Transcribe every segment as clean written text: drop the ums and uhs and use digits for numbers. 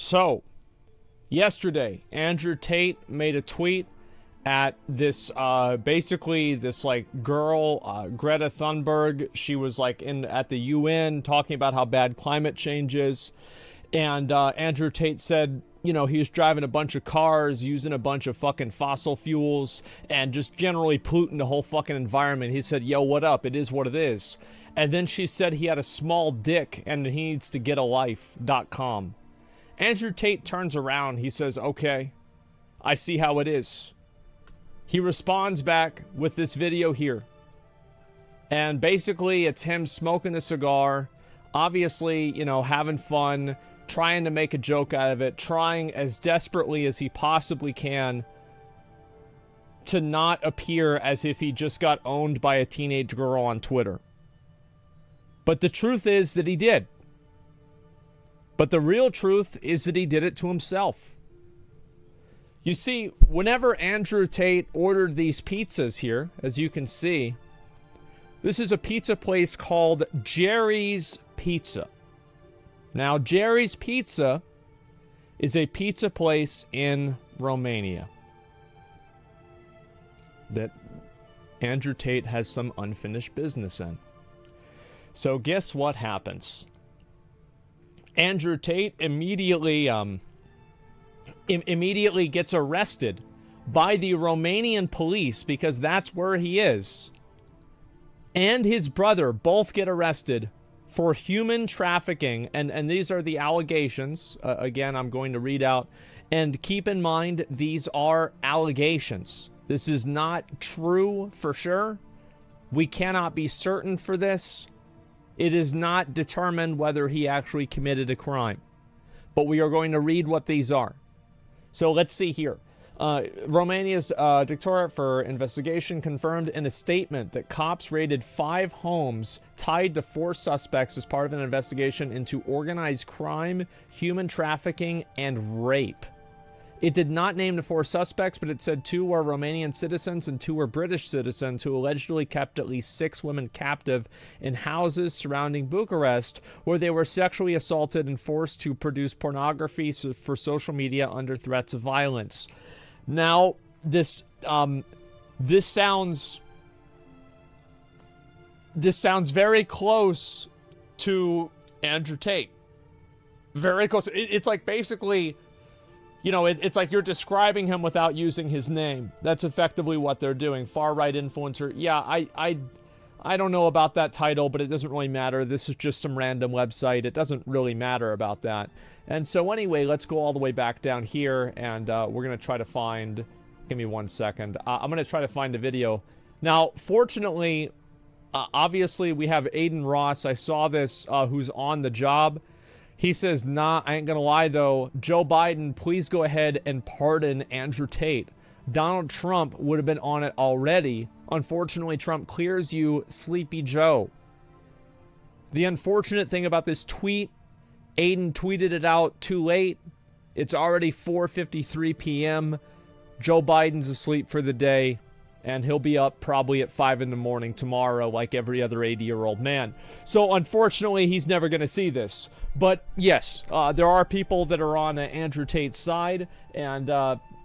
So, yesterday, Andrew Tate made a tweet at this, basically this, like, girl, Greta Thunberg. She was, like, at the UN talking about how bad climate change is. And, Andrew Tate said, you know, he was driving a bunch of cars, using a bunch of fucking fossil fuels, and just generally polluting the whole fucking environment. He said, yo, what up? It is what it is. And then she said he had a small dick and he needs to get a life.com. Andrew Tate turns around. He says, okay, I see how it is. He responds back with this video here. And basically, it's him smoking a cigar, obviously, you know, having fun, trying to make a joke out of it, trying as desperately as he possibly can to not appear as if he just got owned by a teenage girl on Twitter. But the truth is that he did. But the real truth is that he did it to himself. You see, whenever Andrew Tate ordered these pizzas here, as you can see, this is a pizza place called Jerry's Pizza. Now, Jerry's Pizza is a pizza place in Romania that Andrew Tate has some unfinished business in. So guess what happens? Andrew Tate immediately gets arrested by the Romanian police because that's where he is. And his brother both get arrested for human trafficking. And these are the allegations. Again, I'm going to read out. And keep in mind, these are allegations. This is not true for sure. We cannot be certain for this. It is not determined whether he actually committed a crime. But we are going to read what these are. So let's see here. Romania's Directorate for Investigation confirmed in a statement that cops raided 5 homes tied to 4 suspects as part of an investigation into organized crime, human trafficking, and rape. It did not name the 4 suspects, but it said 2 were Romanian citizens and 2 were British citizens who allegedly kept at least 6 women captive in houses surrounding Bucharest, where they were sexually assaulted and forced to produce pornography for social media under threats of violence. Now, this sounds very close to Andrew Tate. Very close. It's like basically, you know, it's like you're describing him without using his name. That's effectively what they're doing. Far-right influencer. Yeah, I don't know about that title, but it doesn't really matter. This is just some random website. It doesn't really matter about that. And so anyway, let's go all the way back down here, and we're going to try to find... Give me 1 second. I'm going to try to find a video. Now, fortunately, obviously, we have Aiden Ross. I saw this, who's on the job. He says, nah, I ain't going to lie, though. Joe Biden, please go ahead and pardon Andrew Tate. Donald Trump would have been on it already. Unfortunately, Trump clears you, Sleepy Joe. The unfortunate thing about this tweet, Aiden tweeted it out too late. It's already 4:53 p.m. Joe Biden's asleep for the day, and he'll be up probably at 5 in the morning tomorrow like every other 80-year-old man. So, unfortunately, he's never going to see this. But, yes, there are people that are on Andrew Tate's side, and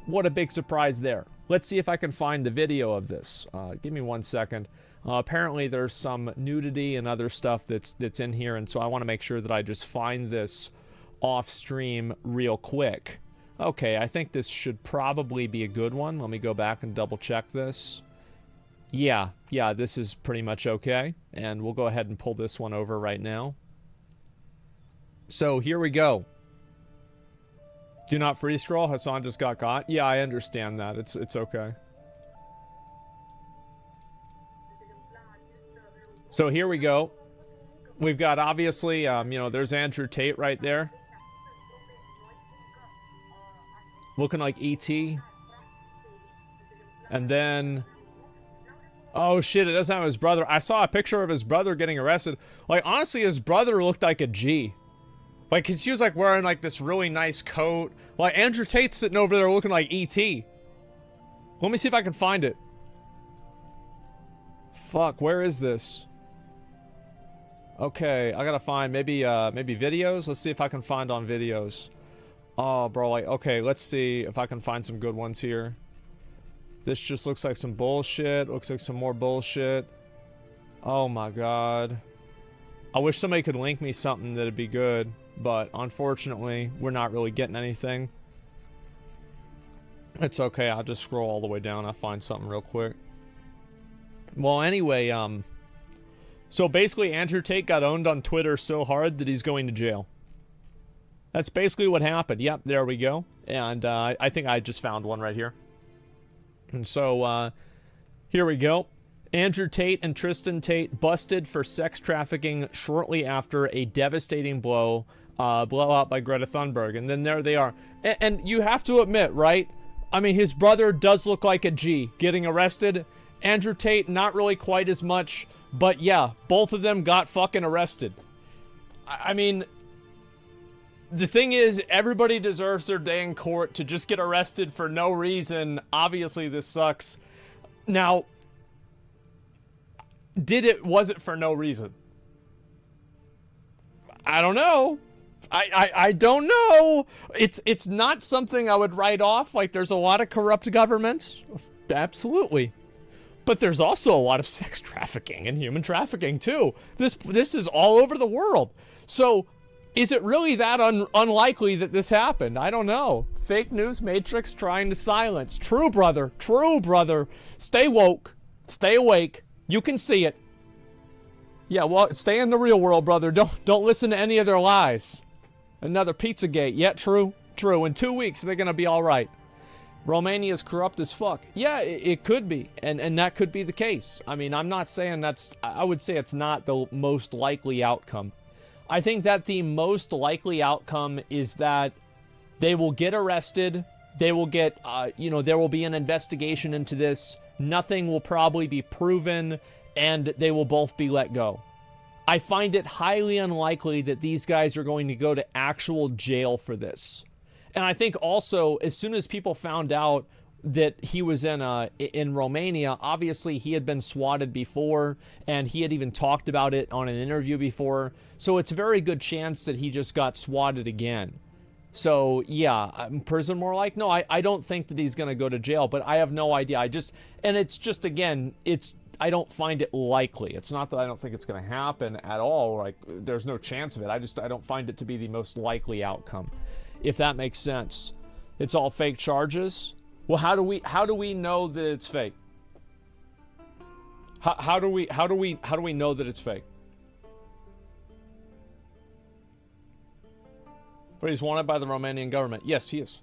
what a big surprise there. Let's see if I can find the video of this. Give me 1 second. Apparently, there's some nudity and other stuff that's in here, and so I want to make sure that I just find this off-stream real quick. Okay, I think this should probably be a good one. Let me go back and double-check this. Yeah, this is pretty much okay, and we'll go ahead and pull this one over right now. So, here we go. Do not freeze scroll. Hassan just got caught. Yeah, I understand that. It's okay. So here we go. We've got obviously, you know, there's Andrew Tate right there. Looking like E.T. And then... Oh shit, it doesn't have his brother. I saw a picture of his brother getting arrested. Like, honestly, his brother looked like a G. Like, cause he was like wearing like this really nice coat. Like, Andrew Tate's sitting over there looking like E.T. Let me see if I can find it. Fuck, where is this? Okay, I gotta find maybe videos. Let's see if I can find on videos. Oh, bro, like, okay, let's see if I can find some good ones here. This just looks like some bullshit. Looks like some more bullshit. Oh my god. I wish somebody could link me something that'd be good, but unfortunately, we're not really getting anything. It's okay, I'll just scroll all the way down. I'll find something real quick. Well, anyway, so basically Andrew Tate got owned on Twitter so hard that he's going to jail. That's basically what happened. Yep, there we go. And I think I just found one right here. And so, here we go. Andrew Tate and Tristan Tate busted for sex trafficking shortly after a devastating blowout by Greta Thunberg. And then there they are. And you have to admit, right? I mean, his brother does look like a G getting arrested. Andrew Tate, not really quite as much. But yeah, both of them got fucking arrested. I mean, the thing is, everybody deserves their day in court. To just get arrested for no reason, obviously this sucks. Now, was it for no reason? I don't know. I don't know. It's not something I would write off. Like, there's a lot of corrupt governments. Absolutely. But there's also a lot of sex trafficking and human trafficking too. This is all over the world. So, is it really that unlikely that this happened? I don't know. Fake news matrix trying to silence. True, brother. True, brother. Stay woke. Stay awake. You can see it. Yeah, well, stay in the real world, brother. Don't listen to any of their lies. Another Pizzagate. Yeah, true. True. In 2 weeks, they're gonna be all right. Romania's corrupt as fuck. Yeah, it could be. And that could be the case. I mean, I'm not saying I would say it's not the most likely outcome. I think that the most likely outcome is that they will get arrested. They will get, there will be an investigation into this. Nothing will probably be proven, and they will both be let go. I find it highly unlikely that these guys are going to go to actual jail for this. And I think also, as soon as people found out that he was in Romania, obviously he had been swatted before, and he had even talked about it on an interview before. So it's a very good chance that he just got swatted again. So yeah, prison more like? No, I don't think that he's going to go to jail, but I have no idea. Again, I don't find it likely. It's not that I don't think it's going to happen at all. Like, there's no chance of it. I don't find it to be the most likely outcome, if that makes sense. It's all fake charges. Well, how do we know that it's fake? How do we know that it's fake? But he's wanted by the Romanian government. Yes, he is.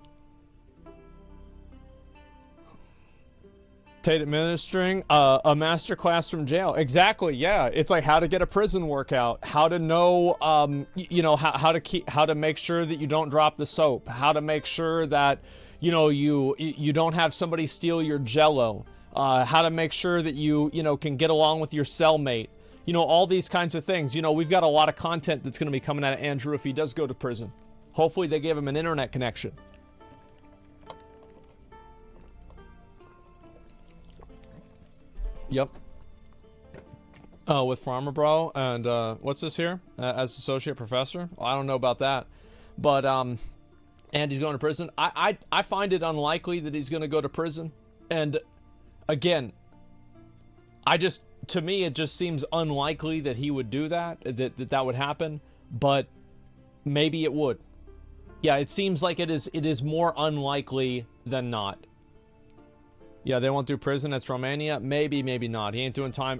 Tate administering a masterclass from jail. Exactly. Yeah, it's like how to get a prison workout, how to know, how to make sure that you don't drop the soap, how to make sure that you don't have somebody steal your Jell-O, how to make sure that you can get along with your cellmate. All these kinds of things. We've got a lot of content that's going to be coming out of Andrew if he does go to prison. Hopefully they gave him an internet connection. Yep. With Farmer Bro, and what's this here? As associate professor? Well, I don't know about that, but and he's going to prison. I find it unlikely that he's going to go to prison, and again, to me it just seems unlikely that he would do that would happen, but maybe it would. Yeah, it seems like it is more unlikely than not. Yeah, they won't do prison. That's Romania. Maybe, maybe not. He ain't doing time.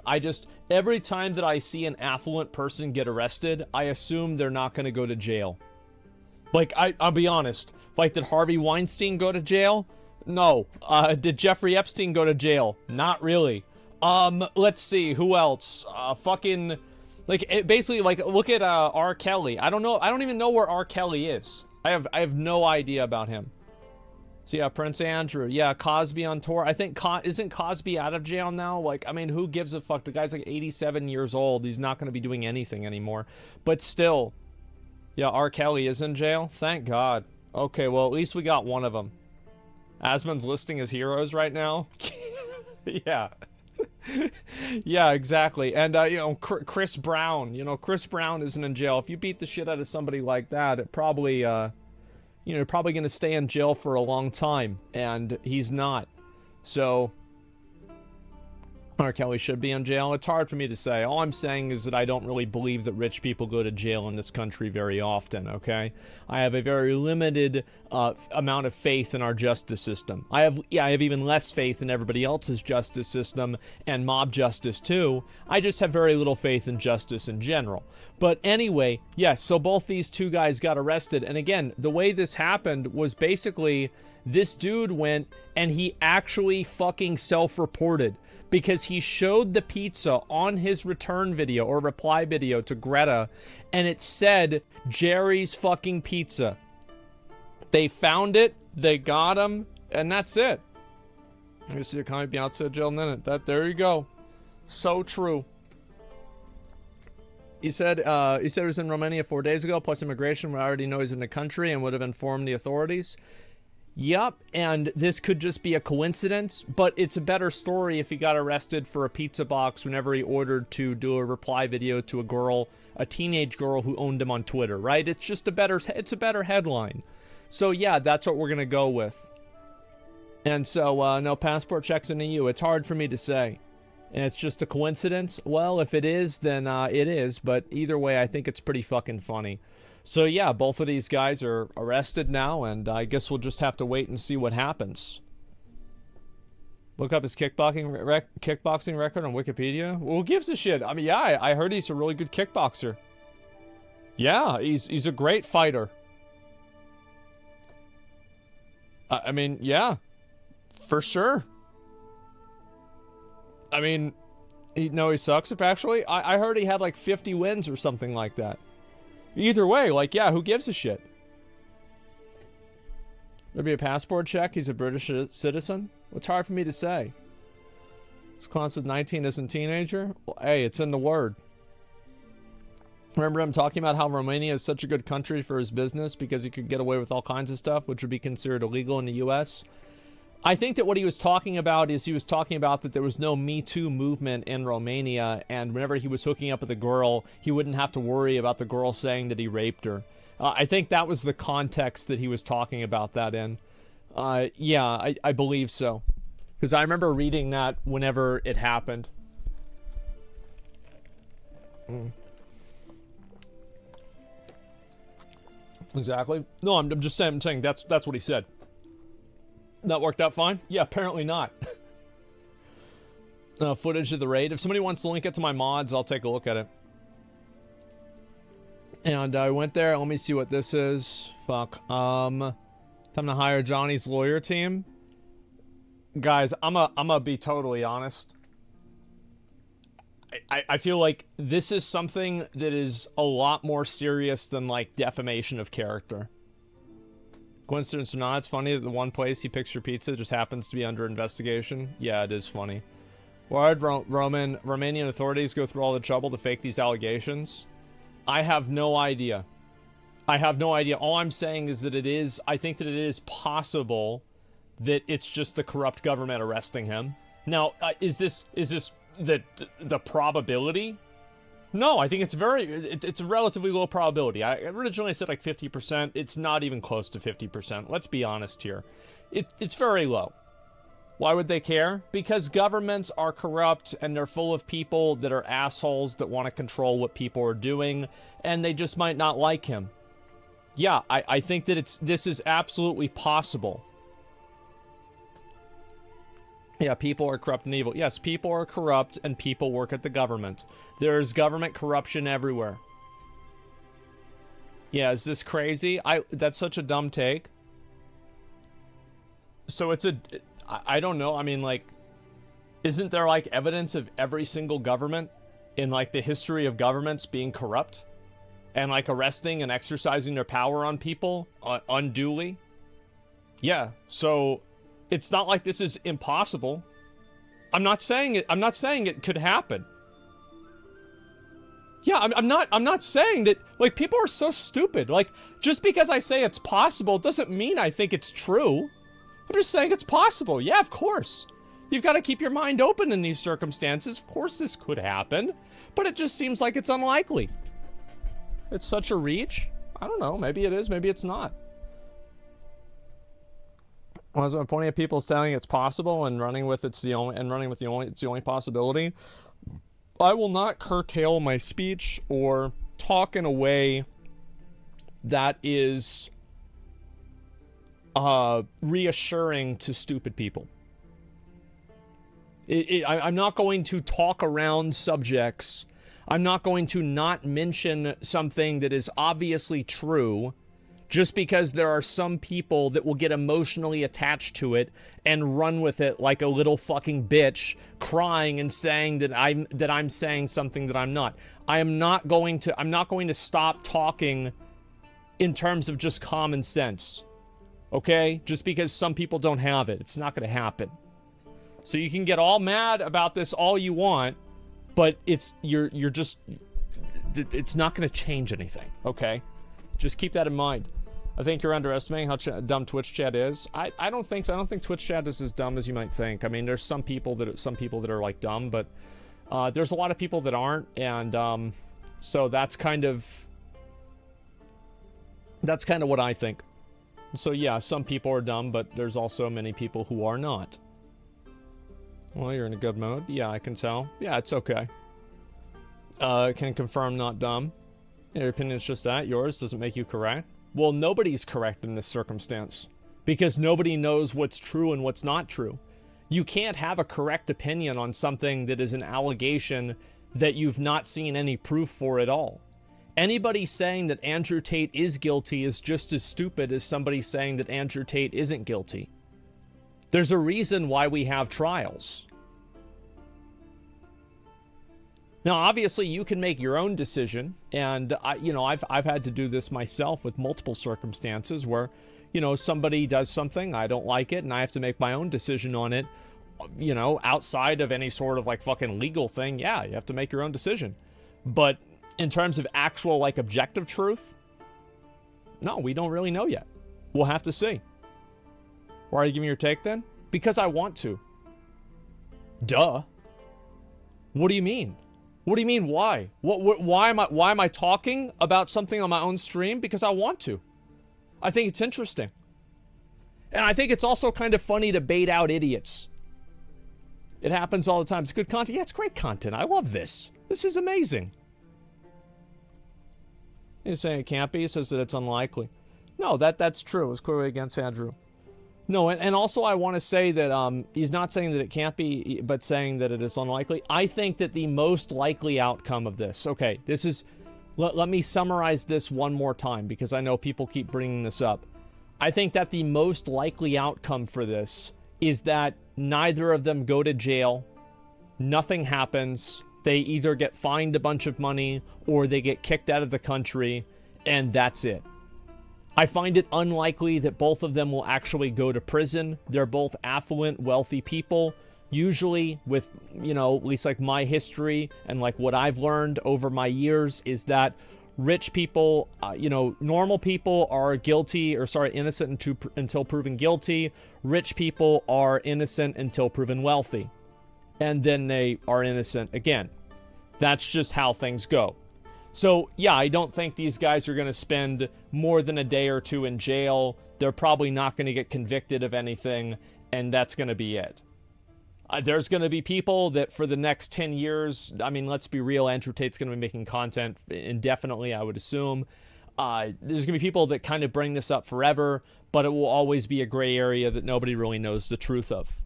Every time that I see an affluent person get arrested, I assume they're not going to go to jail. Like, I'll be honest. Like, did Harvey Weinstein go to jail? No. Did Jeffrey Epstein go to jail? Not really. Let's see. Who else? Basically, look at R. Kelly. I don't know. I don't even know where R. Kelly is. I have no idea about him. So yeah, Prince Andrew. Yeah, Cosby on tour. I think, isn't Cosby out of jail now? Who gives a fuck? The guy's 87 years old. He's not going to be doing anything anymore. But still, yeah, R. Kelly is in jail. Thank God. Okay, well, at least we got one of them. Asmon's listing his heroes right now. Yeah. Yeah, exactly. And, Chris Brown. Chris Brown isn't in jail. If you beat the shit out of somebody like that, it probably, you know, probably going to stay in jail for a long time, and he's not. So R. Kelly should be in jail. It's hard for me to say. All I'm saying is that I don't really believe that rich people go to jail in this country very often, okay? I have a very limited amount of faith in our justice system. I have even less faith in everybody else's justice system and mob justice too. I just have very little faith in justice in general. But anyway, yes, so both these two guys got arrested. And again, the way this happened was basically this dude went and he actually fucking self-reported, because he showed the pizza on his return video or reply video to Greta, and it said Jerry's fucking Pizza. They found it, they got him, and that's it. You see a comment be outside jail in a minute. There you go. So true. He said it was in Romania 4 days ago, plus immigration. We already know he's in the country and would have informed the authorities. Yep, and this could just be a coincidence, but it's a better story if he got arrested for a pizza box whenever he ordered to do a reply video to a girl, a teenage girl who owned him on Twitter, right? It's just it's a better headline. So yeah, that's what we're gonna go with. And so, no passport checks in the EU. It's hard for me to say. And it's just a coincidence? Well, if it is, then it is, but either way, I think it's pretty fucking funny. So yeah, both of these guys are arrested now, and I guess we'll just have to wait and see what happens. Look up his kickboxing record on Wikipedia. Well, who gives a shit? I mean, yeah, I heard he's a really good kickboxer. Yeah, he's a great fighter. I mean, yeah, for sure. I mean, he sucks up actually. I heard he had like 50 wins or something like that. Either way, like, yeah, who gives a shit? Maybe a passport check? He's a British citizen? It's hard for me to say. This clown says 19 isn't teenager? Well, hey, it's in the word. Remember him talking about how Romania is such a good country for his business because he could get away with all kinds of stuff, which would be considered illegal in the U.S.? I think that what he was talking about is he was talking about that there was no Me Too movement in Romania, and whenever he was hooking up with a girl, he wouldn't have to worry about the girl saying that he raped her. I think that was the context that he was talking about that in. Yeah, I believe so. Because I remember reading that whenever it happened. Exactly. No, I'm just saying, that's what he said. That worked out fine? Yeah, apparently not. Footage of the raid. If somebody wants to link it to my mods, I'll take a look at it. And I went there. Let me see what this is. Fuck. Time to hire Johnny's lawyer team. Guys, I'm gonna be totally honest. I feel like this is something that is a lot more serious than, like, defamation of character. Coincidence or not, it's funny that the one place he picks your pizza just happens to be under investigation. Yeah, it is funny. Why would Romanian authorities go through all the trouble to fake these allegations? I have no idea. All I'm saying is that I think that it is possible that it's just the corrupt government arresting him. Now, is this the probability? No, I think it's a relatively low probability. I originally said like 50%. It's not even close to 50%. Let's be honest here. It's very low. Why would they care? Because governments are corrupt and they're full of people that are assholes that want to control what people are doing, and they just might not like him. Yeah, I think that this is absolutely possible. Yeah, people are corrupt and evil. Yes, people are corrupt and people work at the government. There's government corruption everywhere. Yeah, is this crazy? That's such a dumb take. So I don't know. I mean, like, isn't there, like, evidence of every single government in, like, the history of governments being corrupt? And, like, arresting and exercising their power on people unduly? Yeah, so it's not like this is impossible. I'm not saying it could happen. Yeah, I'm not saying that, like, people are so stupid. Like, just because I say it's possible doesn't mean I think it's true. I'm just saying it's possible. Yeah, of course. You've got to keep your mind open in these circumstances. Of course this could happen, but it just seems like it's unlikely. It's such a reach. I don't know. Maybe it is. Maybe it's not. Was my point of people saying it's possible and running with it's the only possibility. I will not curtail my speech or talk in a way that is reassuring to stupid people. I'm not going to talk around subjects. I'm not going to not mention something that is obviously true just because there are some people that will get emotionally attached to it and run with it like a little fucking bitch, crying and saying that I'm saying something that I'm not. I'm not going to stop talking in terms of just common sense. Okay? Just because some people don't have it. It's not going to happen. So you can get all mad about this all you want, but it's not going to change anything, okay? Just keep that in mind. I think you're underestimating how dumb Twitch chat is. I don't think so. I don't think Twitch chat is as dumb as you might think. I mean, there's some people that are like dumb, but there's a lot of people that aren't, and so that's kind of what I think. So yeah, some people are dumb, but there's also many people who are not. Well, you're in a good mood. Yeah, I can tell. Yeah, it's okay. Can confirm not dumb. Your opinion is just that. Yours doesn't make you correct. Well, nobody's correct in this circumstance because nobody knows what's true and what's not true. You can't have a correct opinion on something that is an allegation that you've not seen any proof for at all. Anybody saying that Andrew Tate is guilty is just as stupid as somebody saying that Andrew Tate isn't guilty. There's a reason why we have trials. Now, obviously, you can make your own decision, and I've had to do this myself with multiple circumstances where, somebody does something, I don't like it, and I have to make my own decision on it, outside of any sort of like fucking legal thing. Yeah, you have to make your own decision. But in terms of actual like objective truth, no, we don't really know yet. We'll have to see. Why are you giving your take then? Because I want to. Duh. What do you mean? What do you mean why? Why am I talking about something on my own stream? Because I want to. I think it's interesting. And I think it's also kind of funny to bait out idiots. It happens all the time. It's good content. Yeah, it's great content. I love this. This is amazing. He's saying it can't be. He says that it's unlikely. No, that's true. It's clearly against Andrew. No, and also I want to say that he's not saying that it can't be, but saying that it is unlikely. I think that the most likely outcome of this, okay, this is, let me summarize this one more time because I know people keep bringing this up. I think that the most likely outcome for this is that neither of them go to jail, nothing happens, they either get fined a bunch of money or they get kicked out of the country, and that's it. I find it unlikely that both of them will actually go to prison. They're both affluent, wealthy people. Usually with, at least like my history and like what I've learned over my years is that rich people, normal people are innocent until proven guilty. Rich people are innocent until proven wealthy. And then they are innocent again. That's just how things go. So, yeah, I don't think these guys are going to spend more than a day or two in jail. They're probably not going to get convicted of anything, and that's going to be it. There's going to be people that for the next 10 years, I mean, let's be real, Andrew Tate's going to be making content indefinitely, I would assume. There's going to be people that kind of bring this up forever, but it will always be a gray area that nobody really knows the truth of.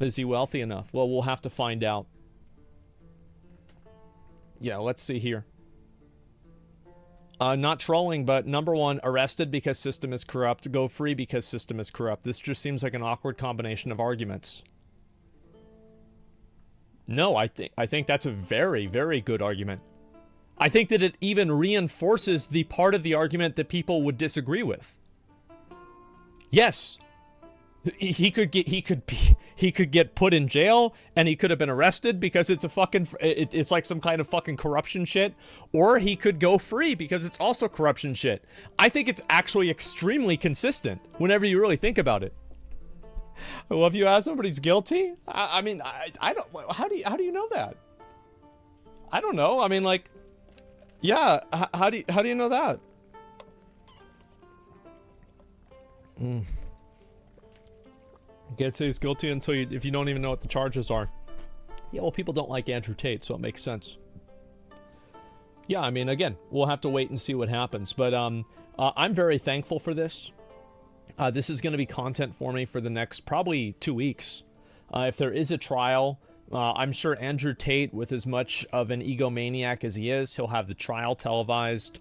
Is he wealthy enough? Well, we'll have to find out. Yeah, let's see here. Not trolling, but number one, arrested because system is corrupt. Go free because system is corrupt. This just seems like an awkward combination of arguments. No, I think that's a very, very good argument. I think that it even reinforces the part of the argument that people would disagree with. Yes. He could get put in jail and he could have been arrested because it's like some kind of fucking corruption shit, or he could go free because it's also corruption shit. I think it's actually extremely consistent whenever you really think about it. Well, if you ask somebody's guilty, I mean, I don't. How do you know that? I don't know. I mean, like, yeah. How do you know that? Can't say he's guilty until if you don't even know what the charges are. Yeah, well, people don't like Andrew Tate, so it makes sense. Yeah, I mean, again, we'll have to wait and see what happens. But I'm very thankful for this. This is going to be content for me for the next probably 2 weeks. If there is a trial, I'm sure Andrew Tate, with as much of an egomaniac as he is, he'll have the trial televised.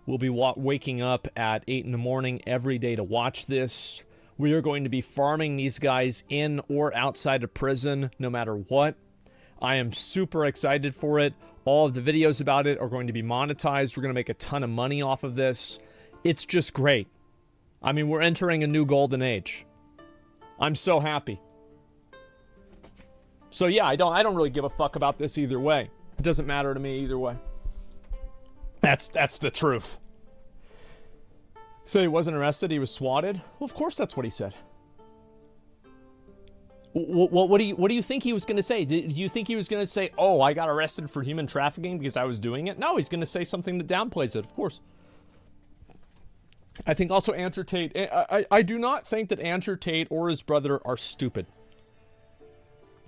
We'll be waking up at 8 in the morning every day to watch this. We are going to be farming these guys in or outside of prison, no matter what. I am super excited for it. All of the videos about it are going to be monetized. We're going to make a ton of money off of this. It's just great. I mean, we're entering a new golden age. I'm so happy. So yeah, I don't really give a fuck about this either way. It doesn't matter to me either way. That's the truth. So he wasn't arrested, he was swatted? Well, of course that's what he said. What do you think he was going to say? Do you think he was going to say, oh, I got arrested for human trafficking because I was doing it? No, he's going to say something that downplays it, of course. I think also Andrew Tate, I do not think that Andrew Tate or his brother are stupid.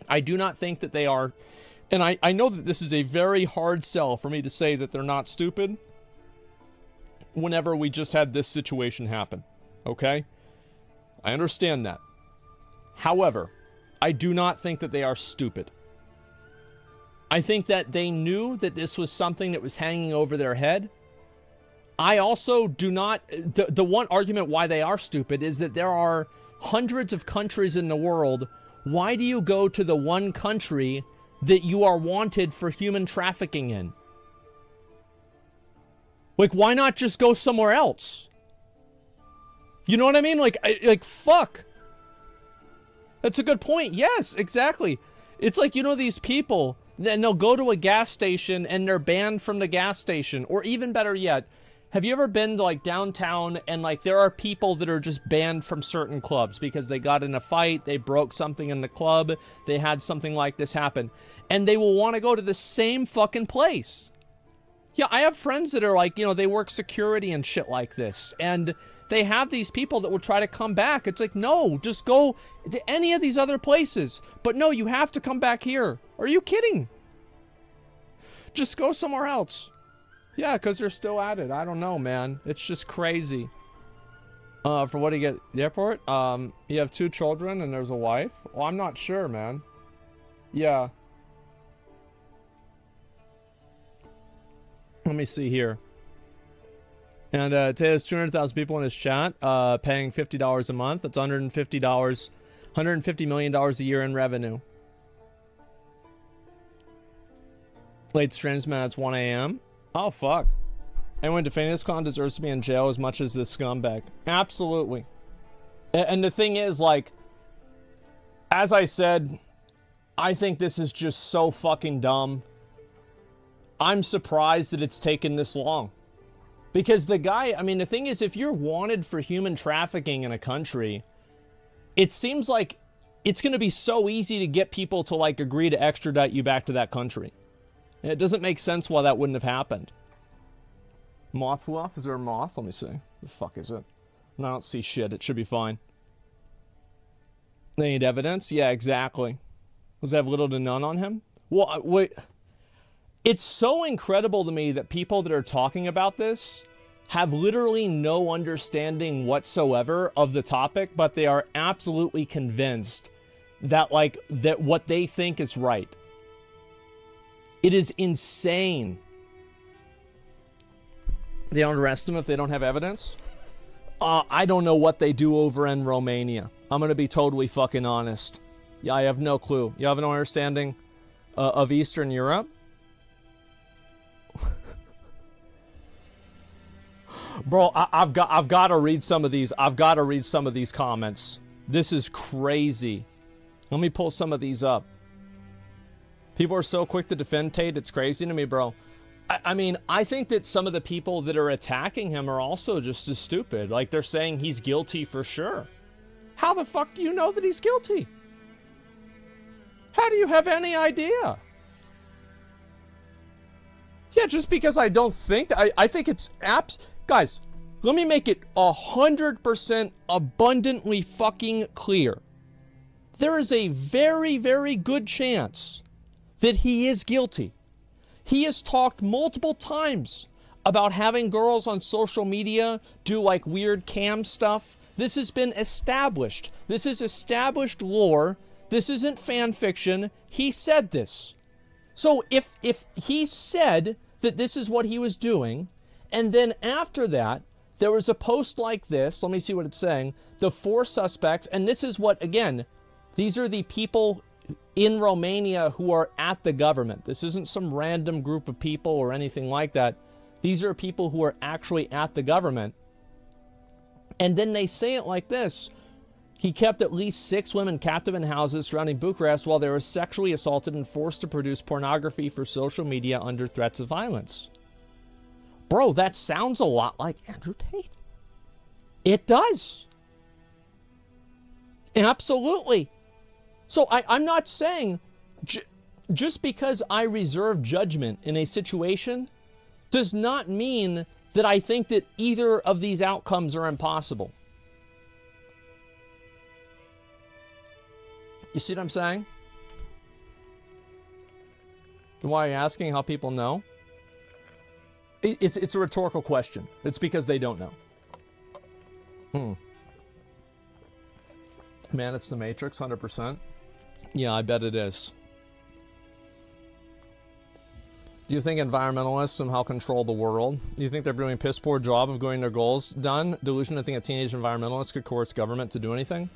I do not think that they are. And I know that this is a very hard sell for me to say that they're not stupid whenever we just had this situation happen. Okay? I understand that. However, I do not think that they are stupid. I think that they knew that this was something that was hanging over their head. I also do not... The one argument why they are stupid is that there are hundreds of countries in the world. Why do you go to the one country that you are wanted for human trafficking in? Like, why not just go somewhere else? You know what I mean? Like, fuck. That's a good point. Yes, exactly. It's like, you know, these people, then they'll go to a gas station and they're banned from the gas station. Or even better yet, have you ever been to, like, downtown and, like, there are people that are just banned from certain clubs because they got in a fight, they broke something in the club, they had something like this happen, and they will want to go to the same fucking place. Yeah, I have friends that are like, you know, they work security and shit like this, and they have these people that will try to come back. It's like, no, just go to any of these other places. But no, you have to come back here. Are you kidding? Just go somewhere else. Yeah, because they're still at it. I don't know, man. It's just crazy. For what do you get? The airport? You have 2 children and there's a wife? Well, I'm not sure, man. Yeah. Let me see here. And Tate has 200,000 people in his chat, paying $50 a month. That's $150 million a year in revenue. Late streams, man, it's 1 a.m. Oh, fuck. Anyone defending this con deserves to be in jail as much as this scumbag. Absolutely. And the thing is, like, as I said, I think this is just so fucking dumb. I'm surprised that it's taken this long. Because the guy, I mean, the thing is, if you're wanted for human trafficking in a country, it seems like it's going to be so easy to get people to, like, agree to extradite you back to that country. And it doesn't make sense why that wouldn't have happened. Moth flew off? Is there a moth? Let me see. The fuck is it? No, I don't see shit. It should be fine. They need evidence? Yeah, exactly. Does it have little to none on him? Well, wait... It's so incredible to me that people that are talking about this have literally no understanding whatsoever of the topic, but they are absolutely convinced that, like, that what they think is right. It is insane. They don't arrest them if they don't have evidence? I don't know what they do over in Romania. I'm gonna be totally fucking honest. Yeah, I have no clue. You have no understanding of Eastern Europe? Bro, I've got to read some of these. I've got to read some of these comments. This is crazy. Let me pull some of these up. People are so quick to defend Tate. It's crazy to me, bro. I mean, I think that some of the people that are attacking him are also just as stupid. Like, they're saying he's guilty for sure. How the fuck do you know that he's guilty? How do you have any idea? Yeah, just because I don't think... I think it's apt... Guys, let me make it 100% abundantly fucking clear. there is a very, very good chance that he is guilty. He has talked multiple times about having girls on social media do like weird cam stuff. This has been established. This is established lore. This isn't fan fiction. He said this. So if he said that this is what he was doing, and then after that, there was a post like this. Let me see what it's saying. The 4 suspects, and this is what, again, these are the people in Romania who are at the government. This isn't some random group of people or anything like that. These are people who are actually at the government. And then they say it like this. He kept at least 6 women captive in houses surrounding Bucharest while they were sexually assaulted and forced to produce pornography for social media under threats of violence. Bro, that sounds a lot like Andrew Tate. It does. Absolutely. So I'm not saying just because I reserve judgment in a situation does not mean that I think that either of these outcomes are impossible. You see what I'm saying? Why are you asking how people know? It's a rhetorical question. It's because they don't know. Man, it's the Matrix, 100%. Yeah, I bet it is. Do you think environmentalists somehow control the world? Do you think they're doing a piss poor job of getting their goals done? Delusion to think a teenage environmentalist could coerce government to do anything?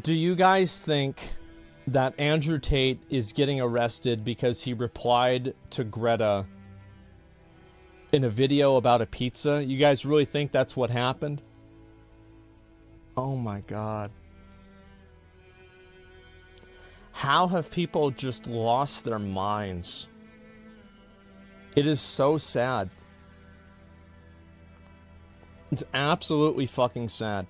Do you guys think that Andrew Tate is getting arrested because he replied to Greta in a video about a pizza? You guys really think that's what happened? Oh my God. How have people just lost their minds? It is so sad. It's absolutely fucking sad.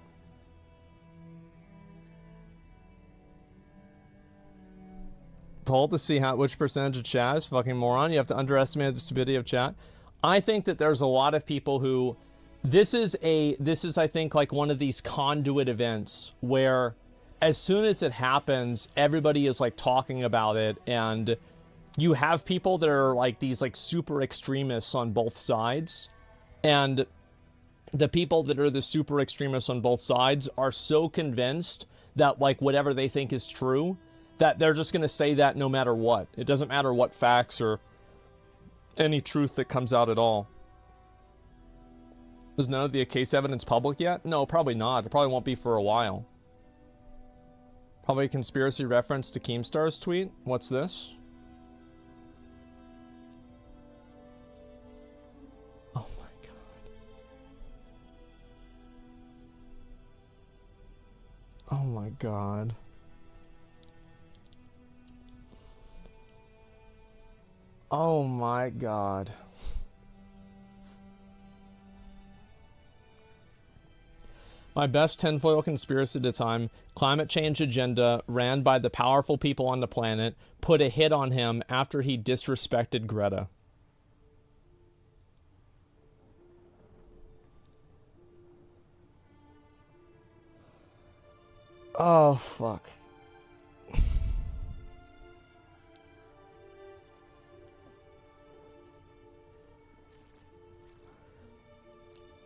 Poll to see which percentage of chat is fucking moron. You have to underestimate the stupidity of chat. I think that there's a lot of people who this is I think like one of these conduit events where as soon as it happens, everybody is like talking about it, and you have people that are like these like super extremists on both sides, and the people that are the super extremists on both sides are so convinced that like whatever they think is true, that they're just going to say that no matter what. It doesn't matter what facts or any truth that comes out at all. Is none of the case evidence public yet? No, probably not. It probably won't be for a while. Probably a conspiracy reference to Keemstar's tweet. What's this? Oh my God. Oh my God. Oh my God. My best tinfoil conspiracy at the time, climate change agenda ran by the powerful people on the planet, put a hit on him after he disrespected Greta. Oh, fuck.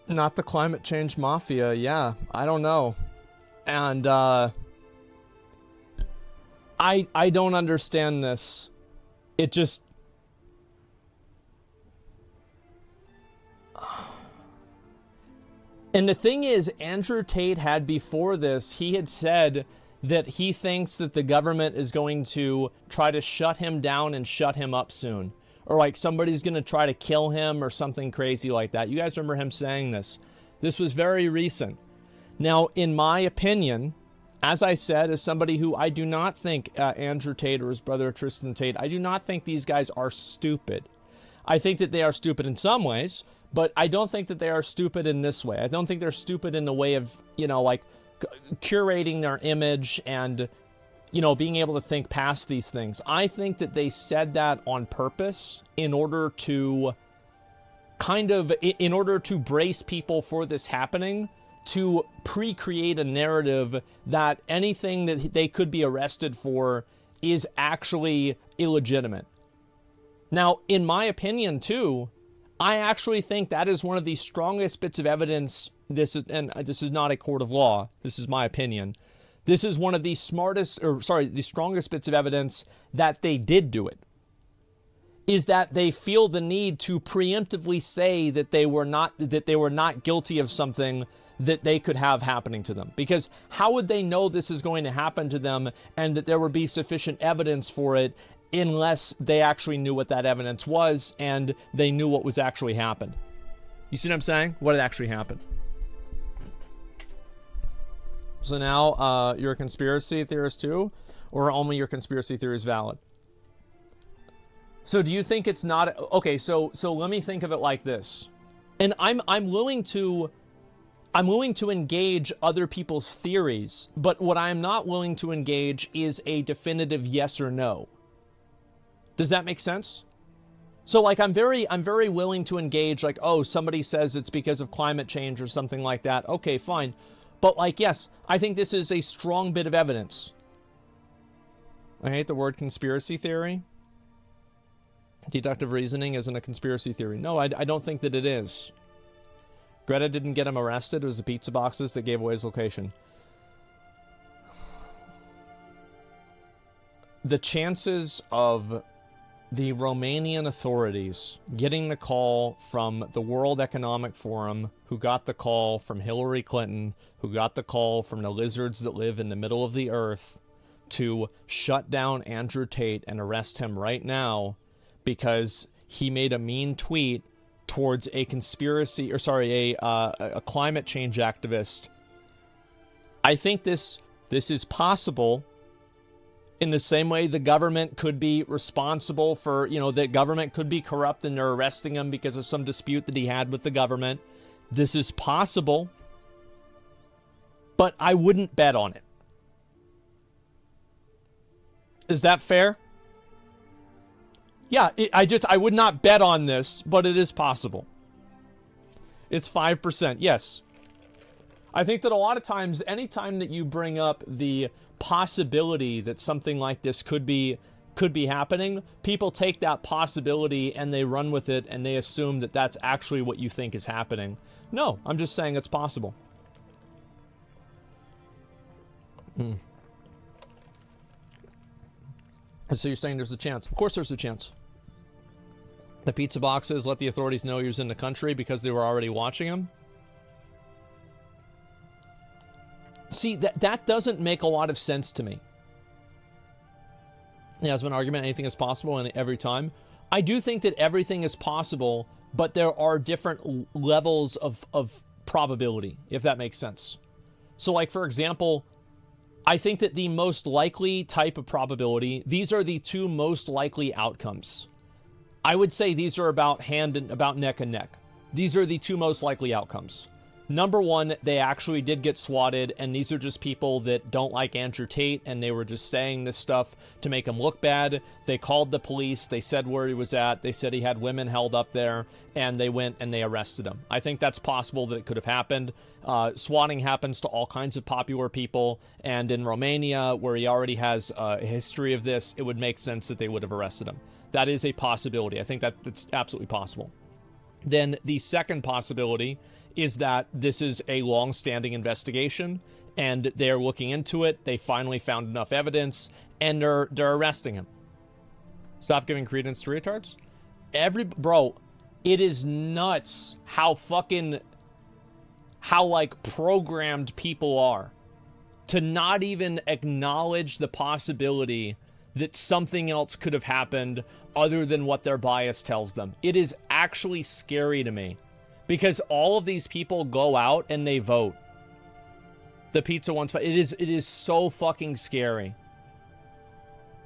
Not the climate change mafia, yeah. I don't know. And, I don't understand this. It just... And the thing is, Andrew Tate had before this, he had said that he thinks that the government is going to try to shut him down and shut him up soon. Or like somebody's going to try to kill him or something crazy like that. You guys remember him saying this. This was very recent. Now, in my opinion, as I said, as somebody who I do not think Andrew Tate or his brother Tristan Tate, I do not think these guys are stupid. I think that they are stupid in some ways, but I don't think that they are stupid in this way. I don't think they're stupid in the way of, you know, like curating their image and, you know, being able to think past these things. I think that they said that on purpose in order to kind of, in order to brace people for this happening, to pre-create a narrative that anything that they could be arrested for is actually illegitimate. Now, in my opinion, too, I actually think that is one of the strongest bits of evidence. This is not a court of law. This is my opinion. This is one of the the strongest bits of evidence that they did do it. Is that they feel the need to preemptively say that they were not guilty of something that they could have happening to them. Because how would they know this is going to happen to them and that there would be sufficient evidence for it unless they actually knew what that evidence was and they knew what was actually happened? You see what I'm saying? What had actually happened. So now you're a conspiracy theorist too, or only your conspiracy theory is valid? So do you think it's not okay? So let me think of it like this, and I'm willing to engage other people's theories, but what I'm not willing to engage is a definitive yes or no. Does that make sense? So like I'm very willing to engage, like, oh, somebody says it's because of climate change or something like that. Okay, fine. But like, yes, I think this is a strong bit of evidence. I hate the word conspiracy theory. Deductive reasoning isn't a conspiracy theory. No, I don't think that it is. Greta didn't get him arrested. It was the pizza boxes that gave away his location. The chances of the Romanian authorities getting the call from the World Economic Forum, who got the call from Hillary Clinton, who got the call from the lizards that live in the middle of the earth, to shut down Andrew Tate and arrest him right now because he made a mean tweet towards a conspiracy, or sorry, a climate change activist. I think this is possible. In the same way the government could be responsible for, the government could be corrupt and they're arresting him because of some dispute that he had with the government. This is possible, but I wouldn't bet on it. Is that fair? Yeah, I would not bet on this, but it is possible. It's 5%, yes. I think that a lot of times, anytime that you bring up the possibility that something like this could be happening, people take that possibility and they run with it and they assume that that's actually what you think is happening. No, I'm just saying it's possible. And so you're saying there's a chance. Of course there's a chance. The pizza boxes let the authorities know he was in the country because they were already watching him. See, that doesn't make a lot of sense to me. There has been an argument anything is possible and every time. I do think that everything is possible, but there are different levels of probability, if that makes sense. So like, for example, I think that the most likely type of probability, these are the two most likely outcomes. I would say these are about neck and neck. These are the two most likely outcomes. Number one, they actually did get swatted, and these are just people that don't like Andrew Tate, and they were just saying this stuff to make him look bad. They called the police, they said where he was at, they said he had women held up there, and they went and they arrested him. I think that's possible that it could have happened. Swatting happens to all kinds of popular people, and in Romania, where he already has a history of this, it would make sense that they would have arrested him. That is a possibility. I think that's absolutely possible. Then the second possibility is that this is a long-standing investigation, and they're looking into it. They finally found enough evidence, and they're arresting him. Stop giving credence to retards. Bro, it is nuts how programmed people are to not even acknowledge the possibility that something else could have happened other than what their bias tells them. It is actually scary to me. Because all of these people go out and they vote. The pizza one's... It is so fucking scary.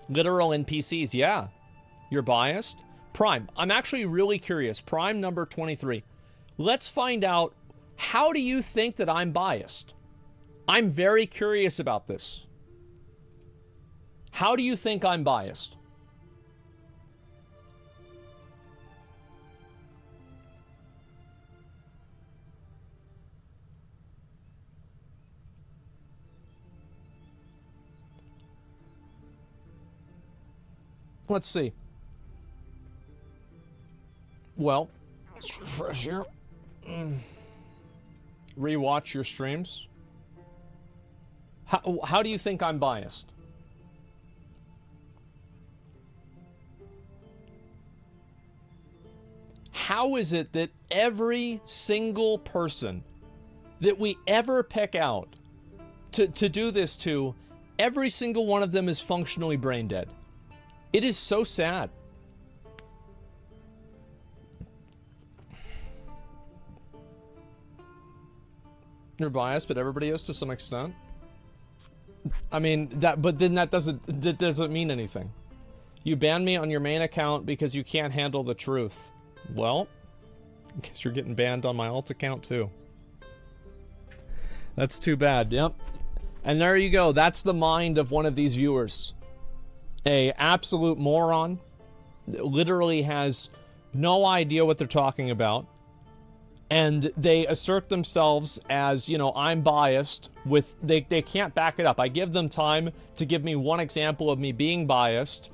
Literal NPCs, yeah. You're biased? Prime, I'm actually really curious. Prime number 23. Let's find out, how do you think that I'm biased? I'm very curious about this. How do you think I'm biased? Let's see. Well, let's refresh here. Rewatch your streams. How do you think I'm biased? How is it that every single person that we ever pick out to do this to, every single one of them is functionally brain dead? It is so sad. You're biased, but everybody is to some extent. I mean, but then that doesn't mean anything. You banned me on your main account because you can't handle the truth. Well, I guess you're getting banned on my alt account too. That's too bad. Yep. And there you go. That's the mind of one of these viewers. A absolute moron. Literally has no idea what they're talking about. And they assert themselves as, you know, I'm biased with, they can't back it up. I give them time to give me one example of me being biased.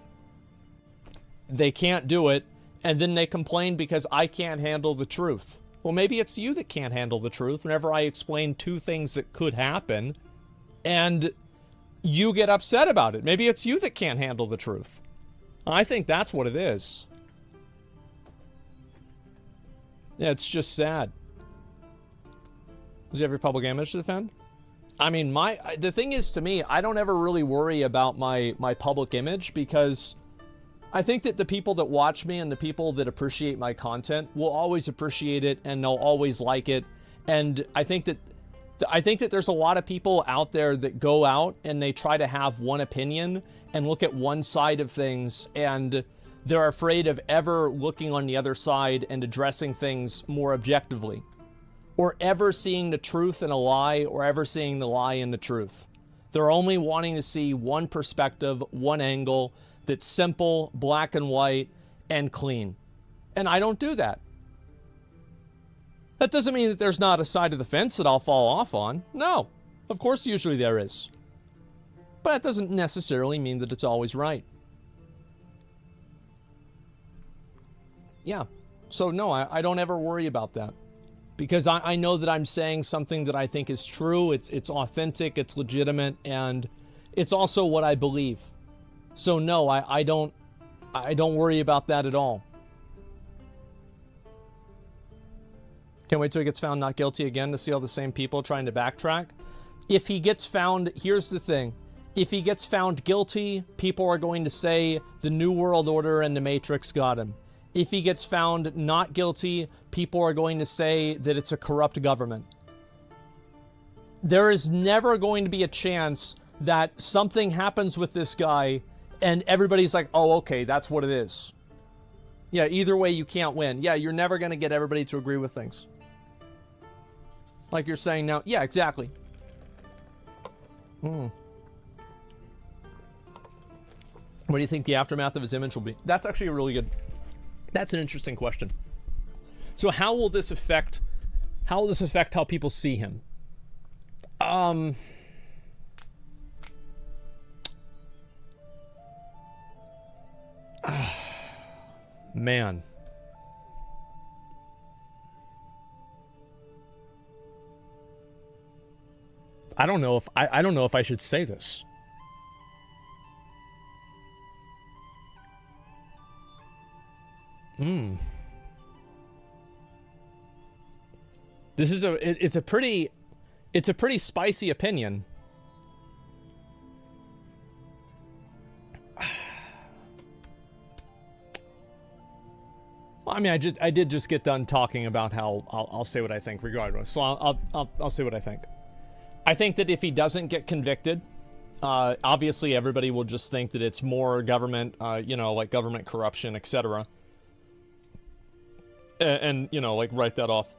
They can't do it. And then they complain because I can't handle the truth. Well, maybe it's you that can't handle the truth whenever I explain two things that could happen. And you get upset about it. Maybe it's you that can't handle the truth. I think that's what it is. Yeah, it's just sad. Does he have your public image to defend? I mean, the thing is, to me, I don't ever really worry about my public image, because I think that the people that watch me and the people that appreciate my content will always appreciate it, and they'll always like it. And I think that there's a lot of people out there that go out and they try to have one opinion and look at one side of things, and they're afraid of ever looking on the other side and addressing things more objectively, or ever seeing the truth in a lie, or ever seeing the lie in the truth. They're only wanting to see one perspective, one angle that's simple, black and white, and clean. And I don't do that. That doesn't mean that there's not a side of the fence that I'll fall off on. No, of course usually there is. But that doesn't necessarily mean that it's always right. Yeah, so no, I don't ever worry about that. Because I know that I'm saying something that I think is true, it's authentic, it's legitimate, and it's also what I believe. So no, I don't worry about that at all. Can't wait till he gets found not guilty again to see all the same people trying to backtrack. If he gets found, here's the thing. If he gets found guilty, people are going to say the New World Order and the Matrix got him. If he gets found not guilty, people are going to say that it's a corrupt government. There is never going to be a chance that something happens with this guy and everybody's like, oh, okay, that's what it is. Yeah, either way, you can't win. Yeah, you're never going to get everybody to agree with things. Like you're saying now. Yeah, exactly. What do you think the aftermath of his image will be? That's actually a really good... That's an interesting question. So how will this affect how people see him? Man. I don't know if I should say this. This is it's a pretty spicy opinion. Well, I mean, I did just get done talking about how I'll say what I think regardless. So I'll say what I think. I think that if he doesn't get convicted, obviously everybody will just think that it's more government, like government corruption, etc. And like write that off.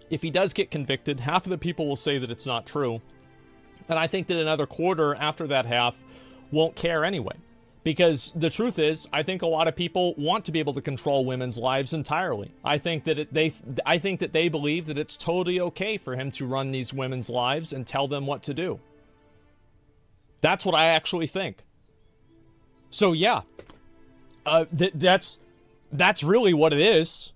If he does get convicted, half of the people will say that it's not true. And I think that another quarter after that half won't care anyway. Because the truth is, I think a lot of people want to be able to control women's lives entirely. I think that they believe that it's totally okay for him to run these women's lives and tell them what to do. That's what I actually think. So yeah, That's really what it is.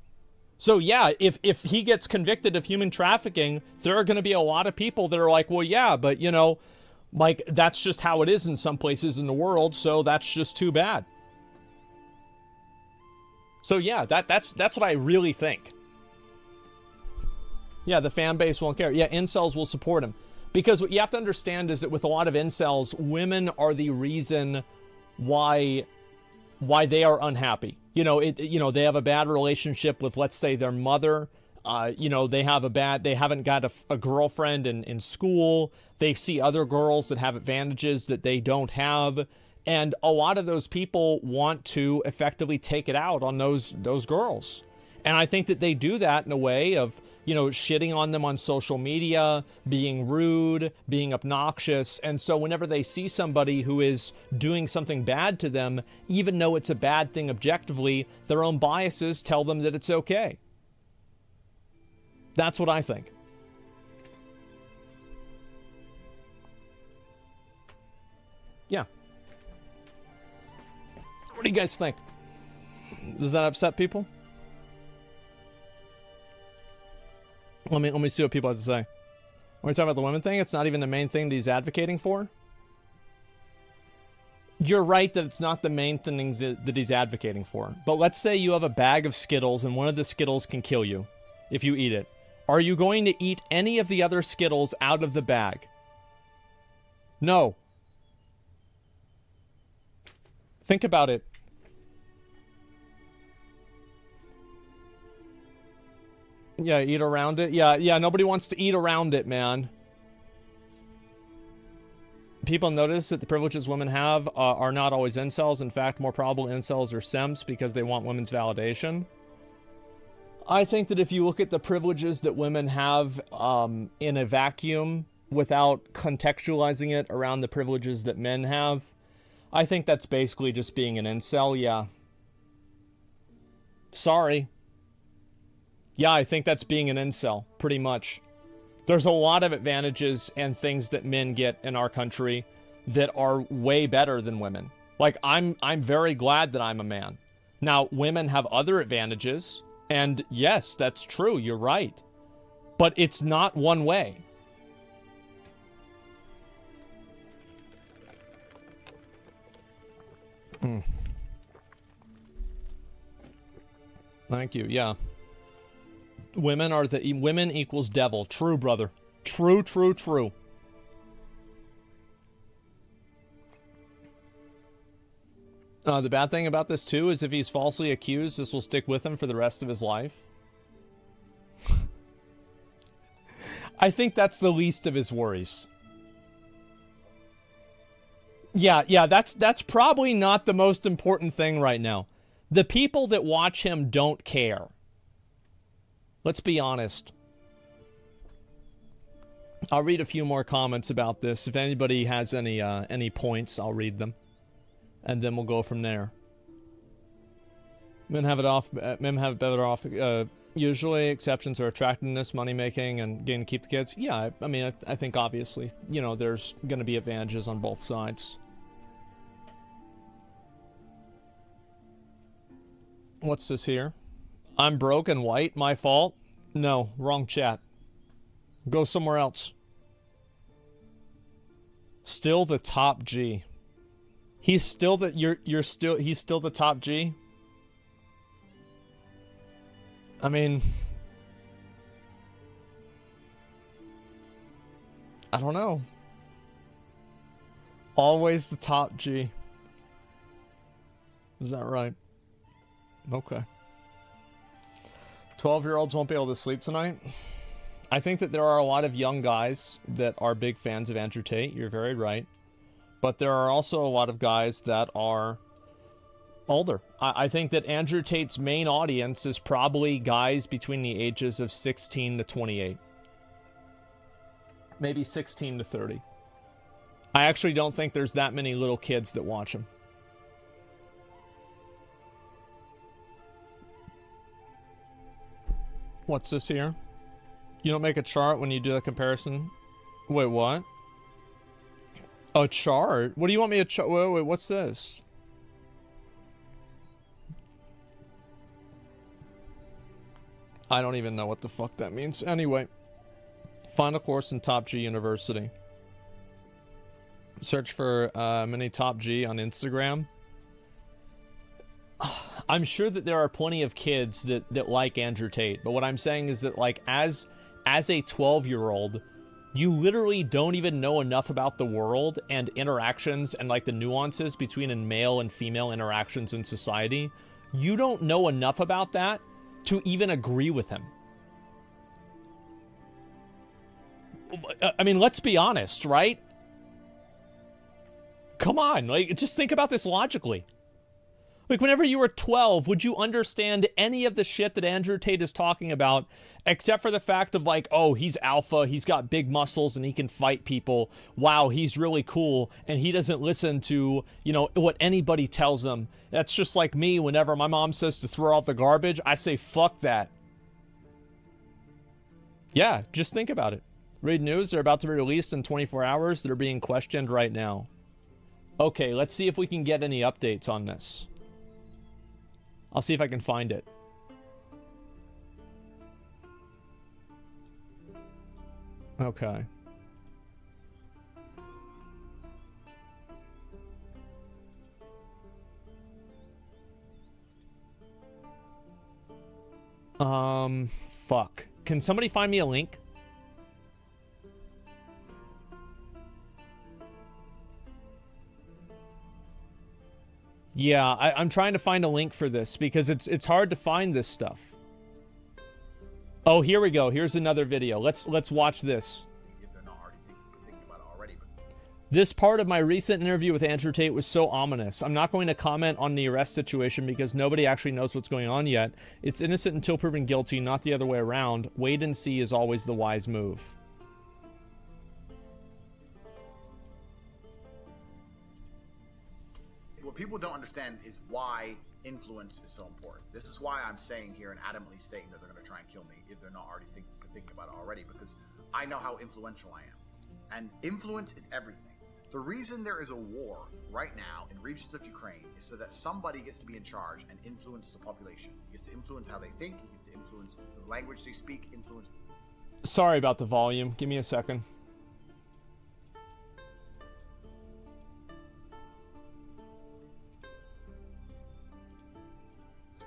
So yeah, if he gets convicted of human trafficking, there are going to be a lot of people that are like, well, yeah, but you know, like that's just how it is in some places in the world, so that's just too bad. So yeah, that's what I really think. Yeah, the fan base won't care. Yeah, incels will support him. Because what you have to understand is that with a lot of incels, women are the reason why they are unhappy. You know, they have a bad relationship with, let's say, their mother. You know, they haven't got a girlfriend in school. They see other girls that have advantages that they don't have. And a lot of those people want to effectively take it out on those girls. And I think that they do that in a way of, you know, shitting on them on social media, being rude, being obnoxious. And so whenever they see somebody who is doing something bad to them, even though it's a bad thing objectively, their own biases tell them that it's okay. That's what I think. Yeah. What do you guys think? Does that upset people? Let me see what people have to say. When we talk about the women thing, it's not even the main thing that he's advocating for. You're right that it's not the main things that he's advocating for. But let's say you have a bag of Skittles and one of the Skittles can kill you if you eat it. Are you going to eat any of the other Skittles out of the bag? No. Think about it. Yeah, eat around it. Yeah, nobody wants to eat around it, man. People notice that the privileges women have are not always incels. In fact, more probable incels are simps because they want women's validation. I think that if you look at the privileges that women have in a vacuum without contextualizing it around the privileges that men have, I think that's basically just being an incel, yeah. Sorry. Yeah, I think that's being an incel, pretty much. There's a lot of advantages and things that men get in our country that are way better than women. Like, I'm very glad that I'm a man. Now, women have other advantages, and yes, that's true, you're right. But it's not one way. Thank you, yeah. Women equals devil. True, brother. True. The bad thing about this, too, is if he's falsely accused, this will stick with him for the rest of his life. I think that's the least of his worries. Yeah, that's probably not the most important thing right now. The people that watch him don't care. Let's be honest. I'll read a few more comments about this. If anybody has any points, I'll read them. And then we'll go from there. Men have it better off. Usually, exceptions are attractiveness, money-making, and getting to keep the kids. Yeah, I mean, I think obviously, you know, there's going to be advantages on both sides. What's this here? I'm broke and white, my fault? No, wrong chat. Go somewhere else. Still the top G. He's still the he's still the top G? I mean, I don't know. Always the top G. Is that right? Okay. 12-year-olds won't be able to sleep tonight. I think that there are a lot of young guys that are big fans of Andrew Tate. You're very right. But there are also a lot of guys that are older. I think that Andrew Tate's main audience is probably guys between the ages of 16 to 28. Maybe 16 to 30. I actually don't think there's that many little kids that watch him. What's this here? You don't make a chart when you do the comparison? Wait, what? A chart? What do you want me to chart? Wait, what's this? I don't even know what the fuck that means. Anyway, final course in Top G University. Search for Mini Top G on Instagram. I'm sure that there are plenty of kids that like Andrew Tate, but what I'm saying is that, like, as a 12-year-old, you literally don't even know enough about the world and interactions and, like, the nuances between in male and female interactions in society. You don't know enough about that to even agree with him. I mean, let's be honest, right? Come on, like, just think about this logically. Like, whenever you were 12, would you understand any of the shit that Andrew Tate is talking about, except for the fact of, like, oh, he's alpha, he's got big muscles, and he can fight people. Wow, he's really cool, and he doesn't listen to, you know, what anybody tells him. That's just like me. Whenever my mom says to throw out the garbage, I say, fuck that. Yeah, just think about it. Read news, they're about to be released in 24 hours. They're being questioned right now. Okay, let's see if we can get any updates on this. I'll see if I can find it. Okay. Fuck. Can somebody find me a link? Yeah, I'm trying to find a link for this because it's hard to find this stuff. Oh, here we go. Here's another video. Let's watch this. If they're not already thinking about it already. This part of my recent interview with Andrew Tate was so ominous. I'm not going to comment on the arrest situation because nobody actually knows what's going on yet. It's innocent until proven guilty, not the other way around. Wait and see is always the wise move. What people don't understand is why influence is so important. This is why I'm saying here and adamantly stating that they're going to try and kill me if they're not already thinking about it already, because I know how influential I am. And influence is everything. The reason there is a war right now in regions of Ukraine is so that somebody gets to be in charge and influence the population. He gets to influence how they think, he gets to influence the language they speak, influence... Sorry about the volume. Give me a second.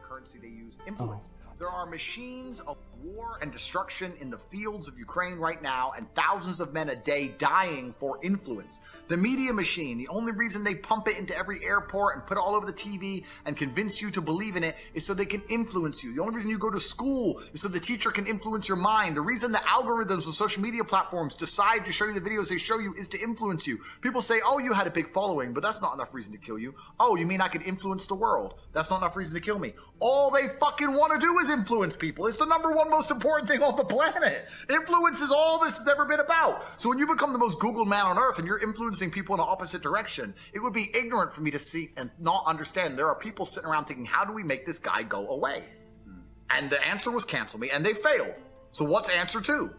Currency they use, influence. There are machines of war and destruction in the fields of Ukraine right now, and thousands of men a day dying for influence. The media machine, the only reason they pump it into every airport and put it all over the TV and convince you to believe in it is so they can influence you. The only reason you go to school is so the teacher can influence your mind. The reason the algorithms of social media platforms decide to show you the videos they show you is to influence you. People say, oh, you had a big following, but that's not enough reason to kill you. Oh, you mean I could influence the world? That's not enough reason to kill me. All they fucking want to do is influence people. It's the #1 most important thing on the planet. Influence is all this has ever been about. So when you become the most Googled man on earth and you're influencing people in the opposite direction, it would be ignorant for me to see and not understand there are people sitting around thinking, how do we make this guy go away? And the answer was cancel me, and they failed. So what's answer 2?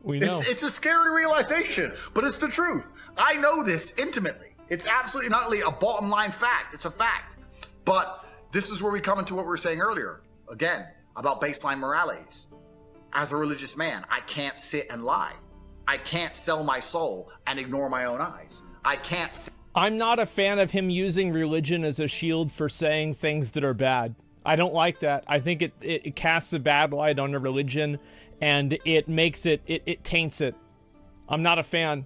We know. It's a scary realization, but it's the truth. I know this intimately. It's absolutely not only a bottom line fact, it's a fact. But this is where we come into what we were saying earlier, again, about baseline moralities. As a religious man, I can't sit and lie. I can't sell my soul and ignore my own eyes. I can't... I'm not a fan of him using religion as a shield for saying things that are bad. I don't like that. I think it casts a bad light on a religion, and it makes it taints it. I'm not a fan.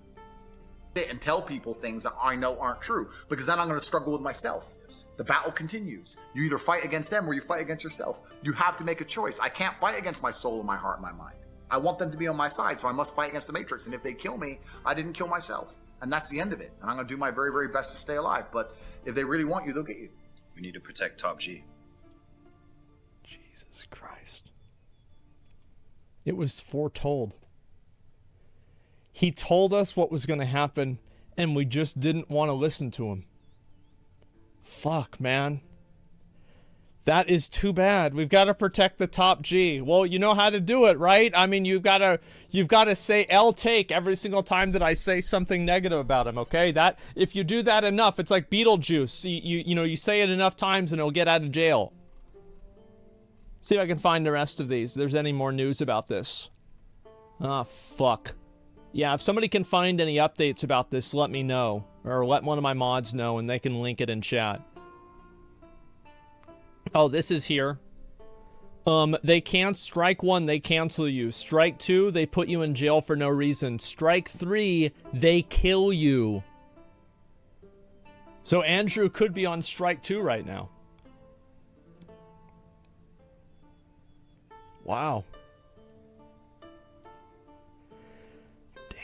And tell people things that I know aren't true, because then I'm going to struggle with myself. The battle continues. You either fight against them or you fight against yourself. You have to make a choice. I can't fight against my soul and my heart and my mind. I want them to be on my side, so I must fight against the Matrix. And if they kill me, I didn't kill myself. And that's the end of it. And I'm going to do my very, very best to stay alive. But if they really want you, they'll get you. We need to protect Top G. Jesus Christ. It was foretold. He told us what was going to happen, and we just didn't want to listen to him. Fuck, man. That is too bad. We've got to protect the Top G. Well, you know how to do it, right? I mean, you've got to say Take every single time that I say something negative about him, okay? That if you do that enough, it's like Beetlejuice. You know, you say it enough times and he'll get out of jail. See if I can find the rest of these. If there's any more news about this. Ah, fuck. Yeah, if somebody can find any updates about this, let me know. Or let one of my mods know, and they can link it in chat. Oh, this is here. They can't strike 1, they cancel you. Strike 2, they put you in jail for no reason. Strike 3, they kill you. So Andrew could be on strike 2 right now. Wow.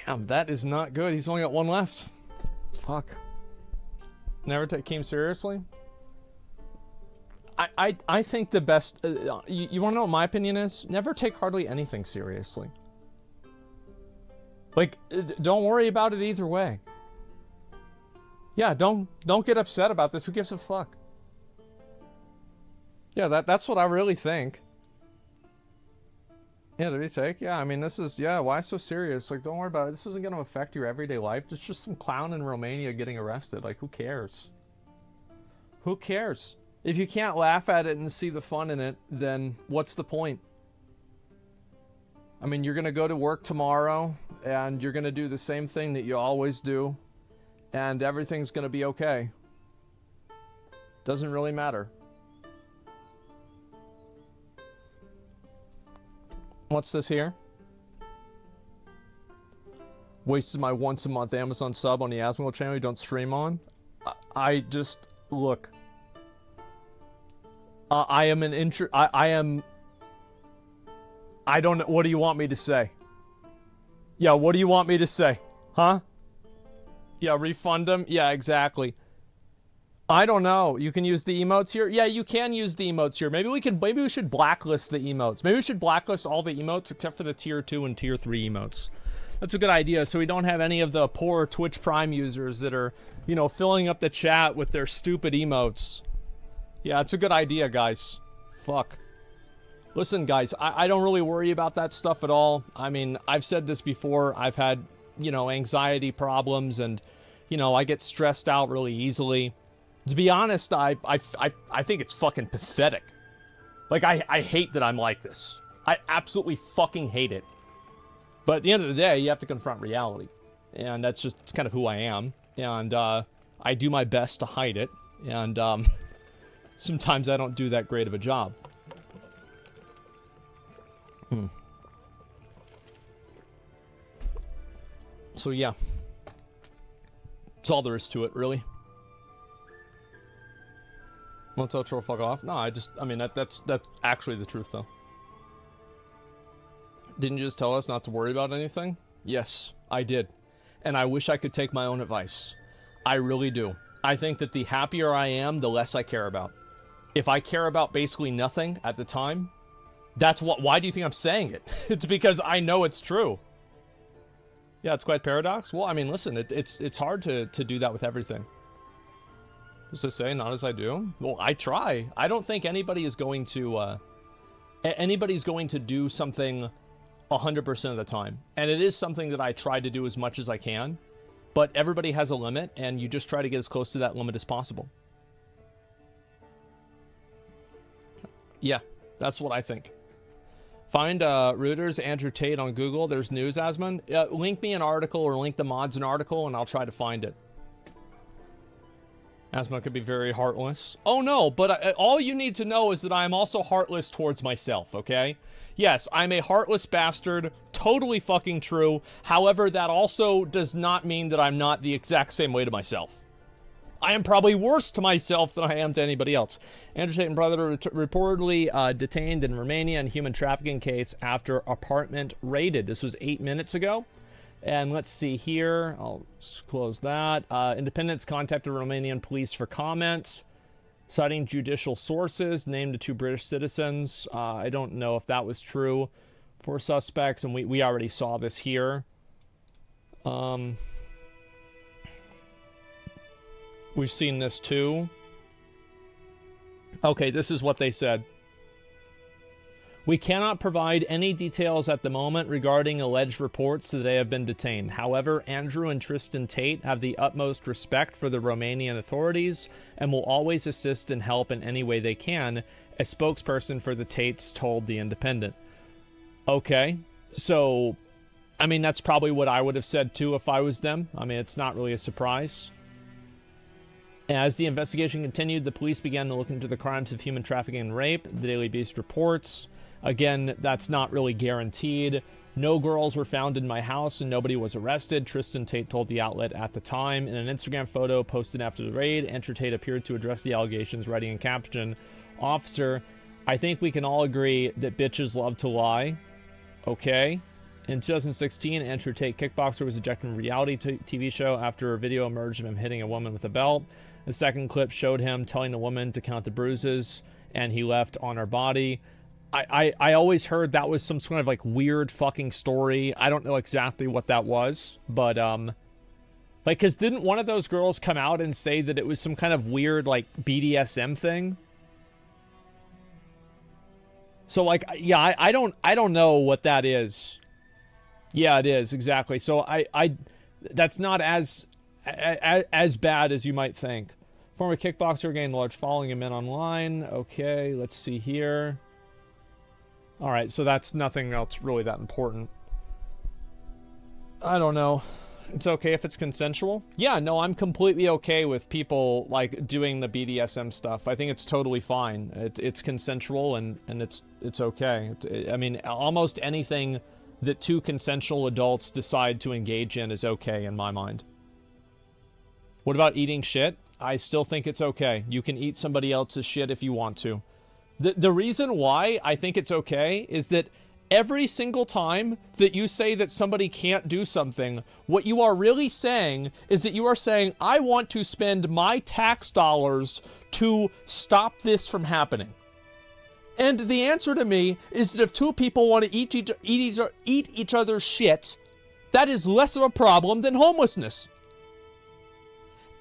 Damn, that is not good. He's only got 1 left. Fuck. Never take Keem seriously? I think the best... you want to know what my opinion is? Never take hardly anything seriously. Like, don't worry about it either way. Yeah, don't get upset about this. Who gives a fuck? Yeah, that's what I really think. Yeah, did he take? Yeah, I mean, this is... Yeah, why so serious? Like, don't worry about it. This isn't going to affect your everyday life. It's just some clown in Romania getting arrested. Like, who cares? Who cares? If you can't laugh at it and see the fun in it, then what's the point? I mean, you're going to go to work tomorrow, and you're going to do the same thing that you always do, and everything's going to be okay. Doesn't really matter. What's this here? Wasted my once-a-month Amazon sub on the Asmongold channel you don't stream on? I just... Look... I am... I don't know. What do you want me to say? Yeah, what do you want me to say? Huh? Yeah, refund them? Yeah, exactly. I don't know. You can use the emotes here? Yeah, you can use the emotes here. Maybe we should blacklist the emotes. Maybe we should blacklist all the emotes except for the tier 2 and tier 3 emotes. That's a good idea, so we don't have any of the poor Twitch Prime users that are, you know, filling up the chat with their stupid emotes. Yeah, it's a good idea, guys. Fuck. Listen, guys, I don't really worry about that stuff at all. I mean, I've said this before. I've had, you know, anxiety problems, and, you know, I get stressed out really easily. To be honest, I think it's fucking pathetic. Like, I hate that I'm like this. I absolutely fucking hate it. But at the end of the day, you have to confront reality. And that's just, it's kind of who I am. And, I do my best to hide it. And, sometimes I don't do that great of a job. So yeah. That's all there is to it, really. Want to tell Troll fuck off? No, I mean, that's actually the truth, though. Didn't you just tell us not to worry about anything? Yes, I did. And I wish I could take my own advice. I really do. I think that the happier I am, the less I care about. If I care about basically nothing at the time, that's what... Why do you think I'm saying it? It's because I know it's true. Yeah, it's quite paradox. Well, I mean, listen, it's hard to do that with everything. What's it say? Not as I do? Well, I try. I don't think anybody is going to... anybody's going to do something 100% of the time. And it is something that I try to do as much as I can. But everybody has a limit, and you just try to get as close to that limit as possible. Yeah, that's what I think. Find Reuters, Andrew Tate on Google. There's news, Asmon. Link me an article or link the mods an article, and I'll try to find it. Asmon could be very heartless. Oh, no, but all you need to know is that I am also heartless towards myself, okay? Yes, I'm a heartless bastard. Totally fucking true. However, that also does not mean that I'm not the exact same way to myself. I am probably worse to myself than I am to anybody else. Andrew Tate and brother reportedly detained in Romania in human trafficking case after apartment raided. This was 8 minutes ago. And let's see here. I'll close that. Independents contacted Romanian police for comment, citing judicial sources, named the 2 British citizens. I don't know if that was true for suspects, and we already saw this here. We've seen this too. Okay, this is what they said. We cannot provide any details at the moment regarding alleged reports that they have been detained. However, Andrew and Tristan Tate have the utmost respect for the Romanian authorities and will always assist and help in any way they can, a spokesperson for the Tates told The Independent. Okay, so, I mean, that's probably what I would have said too if I was them. I mean, it's not really a surprise. As the investigation continued, the police began to look into the crimes of human trafficking and rape. The Daily Beast reports. Again, that's not really guaranteed. No girls were found in my house and nobody was arrested, Tristan Tate told the outlet at the time. In an Instagram photo posted after the raid, Andrew Tate appeared to address the allegations, writing in caption, "Officer, I think we can all agree that bitches love to lie." Okay. In 2016, Andrew Tate, kickboxer, was ejected from a reality TV show after a video emerged of him hitting a woman with a belt. The second clip showed him telling the woman to count the bruises, and he left on her body. I always heard that was some sort of like weird fucking story. I don't know exactly what that was, but like, cause didn't one of those girls come out and say that it was some kind of weird like BDSM thing? So like, yeah, I don't know what that is. Yeah, it is exactly. So I that's not as bad as you might think. Former kickboxer gained a large following of men online. Okay, let's see here. All right, so that's nothing else really that important. I don't know. It's okay if it's consensual. Yeah, no, I'm completely okay with people like doing the BDSM stuff. I think it's totally fine. It's consensual and it's okay. I mean, almost anything that two consensual adults decide to engage in is okay in my mind. What about eating shit? I still think it's okay. You can eat somebody else's shit if you want to. The reason why I think it's okay is that every single time that you say that somebody can't do something, what you are really saying is that you are saying, I want to spend my tax dollars to stop this from happening. And the answer to me is that if two people want to eat each other's shit, that is less of a problem than homelessness.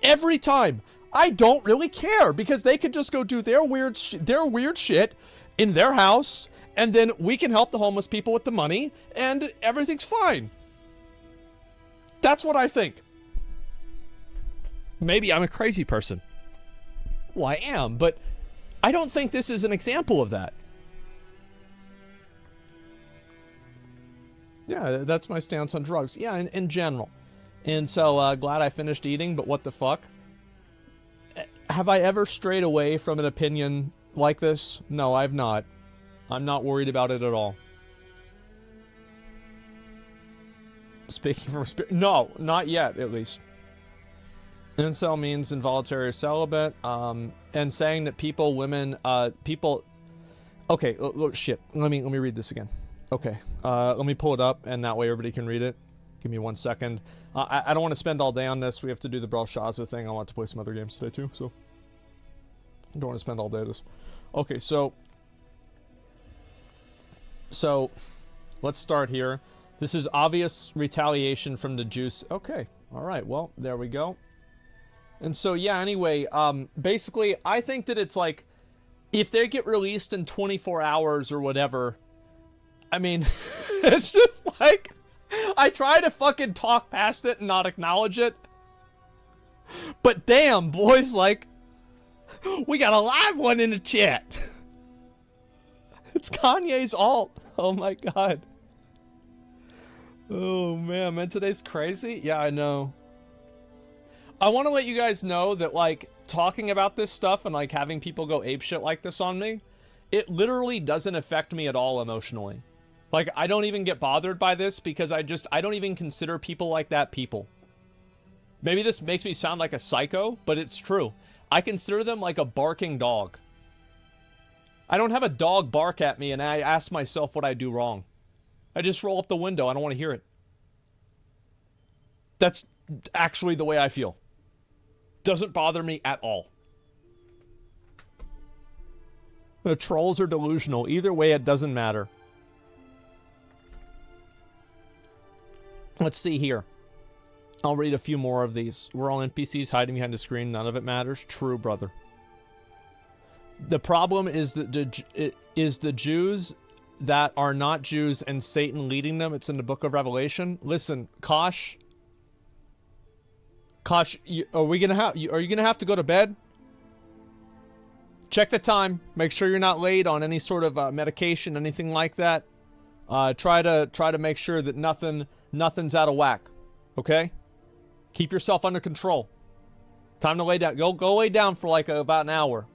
Every time. I don't really care because they could just go do their weird shit in their house, and then we can help the homeless people with the money, and everything's fine. That's what I think. Maybe I'm a crazy person. Well, I am, but I don't think this is an example of that. Yeah, that's my stance on drugs. Yeah, in general. And so, glad I finished eating, but what the fuck? Have I ever strayed away from an opinion like this? No, I've not. I'm not worried about it at all. Speaking from spirit, no, not yet, at least. Incel means involuntary or celibate, and saying that people. Okay, shit. Let me read this again. Okay, let me pull it up, and that way everybody can read it. Give me 1 second. I don't want to spend all day on this. We have to do the Belshazzar thing. I want to play some other games today too, so I don't want to spend all day on this. Okay, so let's start here. This is obvious retaliation from the Jews. Okay, all right. Well, there we go. And so yeah. Anyway, basically, I think that it's like if they get released in 24 hours or whatever. I mean, it's just like. I try to fucking talk past it and not acknowledge it. But damn, boys, like, we got a live one in the chat. It's Kanye's alt. Oh my god. Oh man, today's crazy? Yeah, I know. I want to let you guys know that, like, talking about this stuff and, like, having people go apeshit like this on me, it literally doesn't affect me at all emotionally. Like, I don't even get bothered by this because I don't even consider people like that people. Maybe this makes me sound like a psycho, but it's true. I consider them like a barking dog. I don't have a dog bark at me and I ask myself what I do wrong. I just roll up the window. I don't want to hear it. That's actually the way I feel. Doesn't bother me at all. The trolls are delusional. Either way, it doesn't matter. Let's see here. I'll read a few more of these. We're all NPCs hiding behind the screen. None of it matters. True, brother. The problem is that the Jews that are not Jews and Satan leading them. It's in the book of Revelation. Listen, Kosh, are you gonna have to go to bed? Check the time. Make sure you're not late on any sort of medication, anything like that. Try to make sure that nothing's out of whack. Okay? Keep yourself under control. Time to lay down. Go lay down for like about an hour.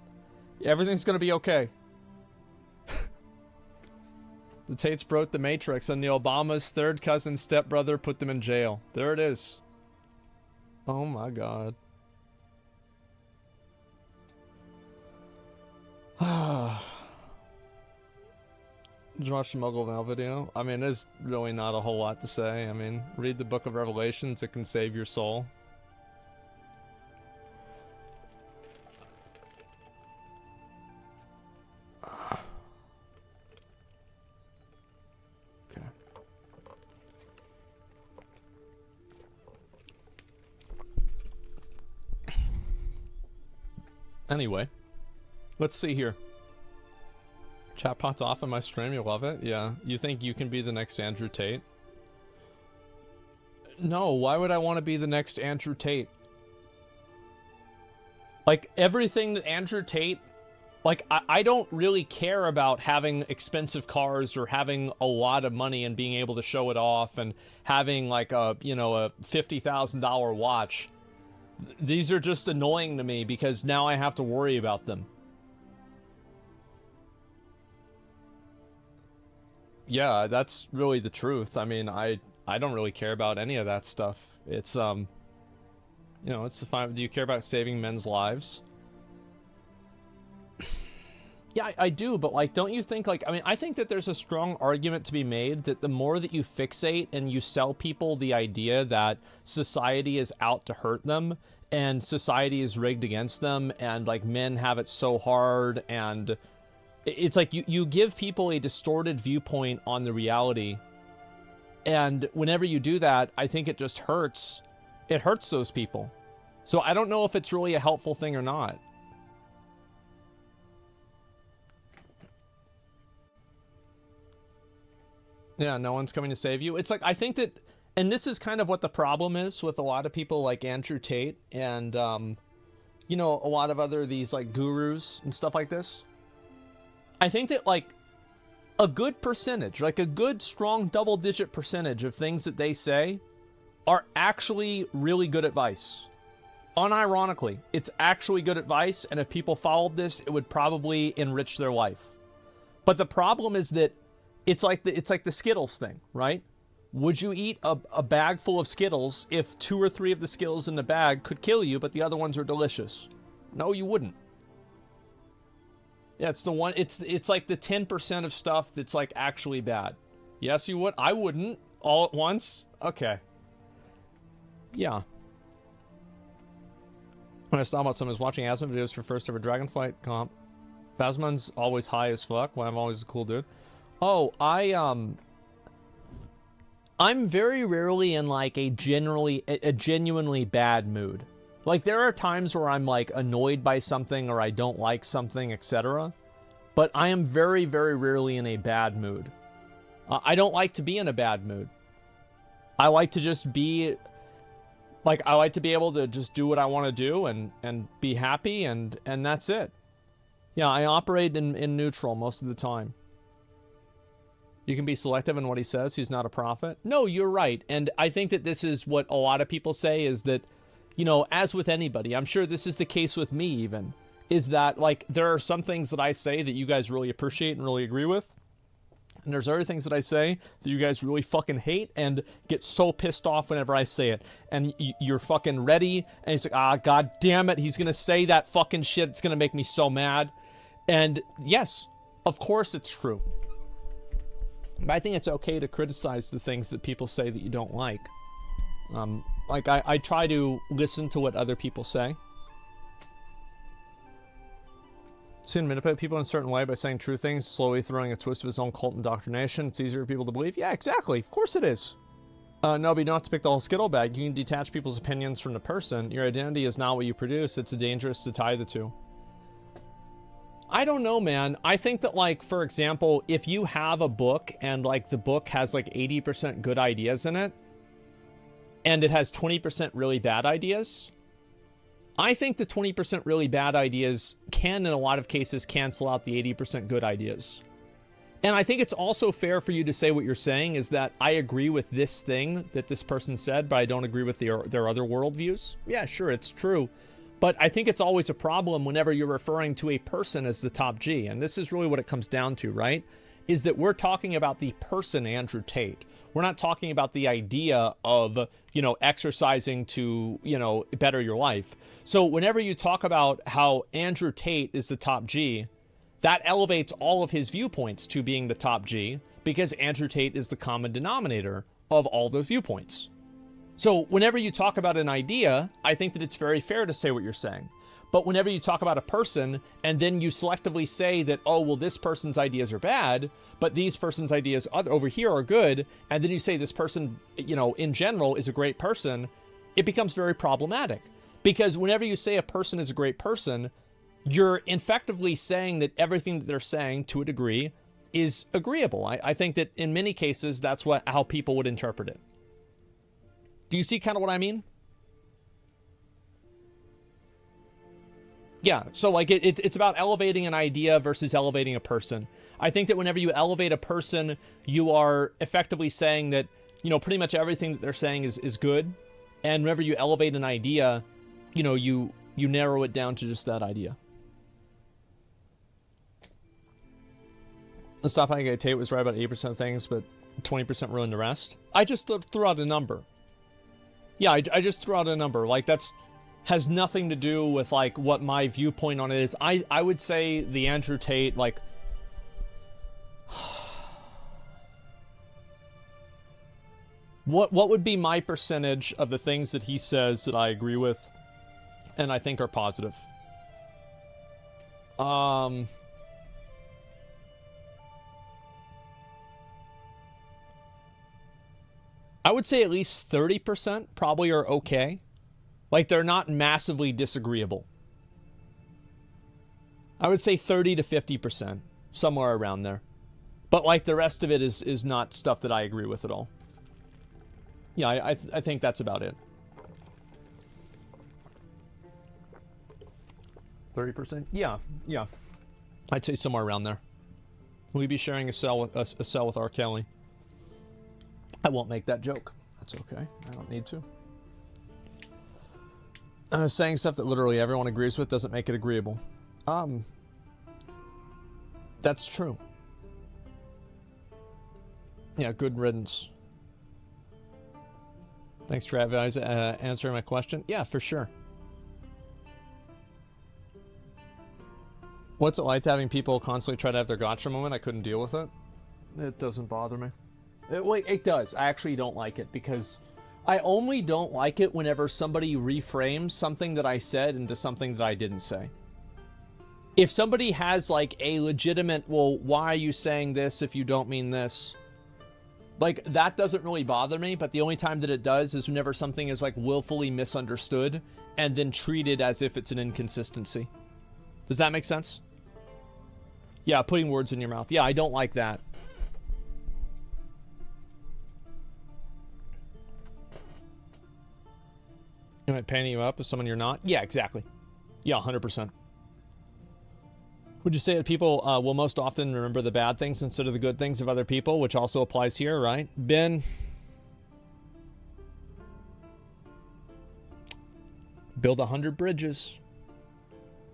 Everything's gonna be okay. The Tates broke the Matrix, and the Obama's third cousin stepbrother put them in jail. There it is. Oh my God. Did you watch the Muggle Val video? I mean, there's really not a whole lot to say. I mean, read the book of Revelations. It can save your soul. Okay. Anyway, let's see here. Chatbot's off on my stream, you love it? Yeah. You think you can be the next Andrew Tate? No, why would I want to be the next Andrew Tate? Like, everything that Andrew Tate... Like, I don't really care about having expensive cars or having a lot of money and being able to show it off and having, like, a, you know, a $50,000 watch. These are just annoying to me because now I have to worry about them. Yeah, that's really the truth. I mean, I don't really care about any of that stuff. It's, you know, it's the fine. Do you care about saving men's lives? Yeah, I do, but, like, don't you think, like, I mean, I think that there's a strong argument to be made that the more that you fixate and you sell people the idea that society is out to hurt them and society is rigged against them and, like, men have it so hard and... It's like you give people a distorted viewpoint on the reality. And whenever you do that, I think it just hurts. It hurts those people. So I don't know if it's really a helpful thing or not. Yeah, no one's coming to save you. It's like, I think that, and this is kind of what the problem is with a lot of people like Andrew Tate and, you know, a lot of other these like gurus and stuff like this. I think that, like, a good percentage, like a good, strong, double-digit percentage of things that they say are actually really good advice. Unironically, it's actually good advice, and if people followed this, it would probably enrich their life. But the problem is that it's like the Skittles thing, right? Would you eat a bag full of Skittles if 2 or 3 of the Skittles in the bag could kill you, but the other ones are delicious? No, you wouldn't. Yeah, it's the one, it's like the 10% of stuff that's like actually bad. Yes, you would. I wouldn't. All at once? Okay. Yeah. When I was talking about someone who's watching Asmon videos for first ever Dragonflight comp. Phasmon's always high as fuck. Well, I'm always a cool dude. Oh, I'm very rarely in like a genuinely bad mood. Like, there are times where I'm, like, annoyed by something or I don't like something, etc. But I am very, very rarely in a bad mood. I don't like to be in a bad mood. I like to just be... Like, I like to be able to just do what I want to do and be happy, and that's it. Yeah, I operate in neutral most of the time. You can be selective in what he says. He's not a prophet. No, you're right. And I think that this is what a lot of people say is that... You know, as with anybody, I'm sure this is the case with me even, is that, like, there are some things that I say that you guys really appreciate and really agree with. And there's other things that I say that you guys really fucking hate and get so pissed off whenever I say it. And you're fucking ready, and it's like, ah, god damn it, he's gonna say that fucking shit, it's gonna make me so mad. And yes, of course it's true. But I think it's okay to criticize the things that people say that you don't like. Like, I try to listen to what other people say. Soon manipulate people in a certain way by saying true things, slowly throwing a twist of his own cult indoctrination. It's easier for people to believe. Yeah, exactly. Of course it is. No, but you don't have to pick the whole Skittle bag. You can detach people's opinions from the person. Your identity is not what you produce. It's dangerous to tie the two. I don't know, man. I think that, like, for example, if you have a book and, like, the book has, like, 80% good ideas in it, and it has 20% really bad ideas, I think the 20% really bad ideas can, in a lot of cases, cancel out the 80% good ideas. And I think it's also fair for you to say what you're saying is that I agree with this thing that this person said, but I don't agree with their other worldviews. Yeah, sure, it's true. But I think it's always a problem whenever you're referring to a person as the top G. And this is really what it comes down to, right? Is that we're talking about the person Andrew Tate. We're not talking about the idea of, you know, exercising to, you know, better your life. So whenever you talk about how Andrew Tate is the top G, that elevates all of his viewpoints to being the top G because Andrew Tate is the common denominator of all those viewpoints. So whenever you talk about an idea, I think that it's very fair to say what you're saying. But whenever you talk about a person and then you selectively say that, oh, well, this person's ideas are bad, but these person's ideas over here are good, and then you say this person, you know, in general is a great person, it becomes very problematic. Because whenever you say a person is a great person, you're effectively saying that everything that they're saying, to a degree, is agreeable. I think that in many cases, that's how people would interpret it. Do you see kind of what I mean? Yeah, so like it's about elevating an idea versus elevating a person. I think that whenever you elevate a person, you are effectively saying that, you know, pretty much everything that they're saying is good. And whenever you elevate an idea, you know, you narrow it down to just that idea. Let's stop. Tate was right about 80% of things, but 20% ruined the rest. I just threw out a number. Yeah, I just threw out a number. Like, that's has nothing to do with, like, what my viewpoint on it is. I would say the Andrew Tate, like... What would be my percentage of the things that he says that I agree with and I think are positive? I would say at least 30% probably are okay. Like, they're not massively disagreeable. I would say 30 to 50%, somewhere around there. But, like, the rest of it is not stuff that I agree with at all. Yeah, I think that's about it. 30%? Yeah. I'd say somewhere around there. Will we be sharing a cell with R. Kelly? I won't make that joke. That's okay. I don't need to. Saying stuff that literally everyone agrees with doesn't make it agreeable. That's true. Yeah, good riddance. Thanks, Travis, answering my question. Yeah, for sure. What's it like having people constantly try to have their gotcha moment? I couldn't deal with it. It doesn't bother me. It does. I actually don't like it because I only don't like it whenever somebody reframes something that I said into something that I didn't say. If somebody has, like, a legitimate, well, why are you saying this if you don't mean this? Like, that doesn't really bother me, but the only time that it does is whenever something is, like, willfully misunderstood and then treated as if it's an inconsistency. Does that make sense? Yeah, putting words in your mouth. Yeah, I don't like that. Am I panning you up as someone you're not? Yeah, exactly. Yeah, 100%. Would you say that people will most often remember the bad things instead of the good things of other people, which also applies here, right? Ben? Build 100 bridges,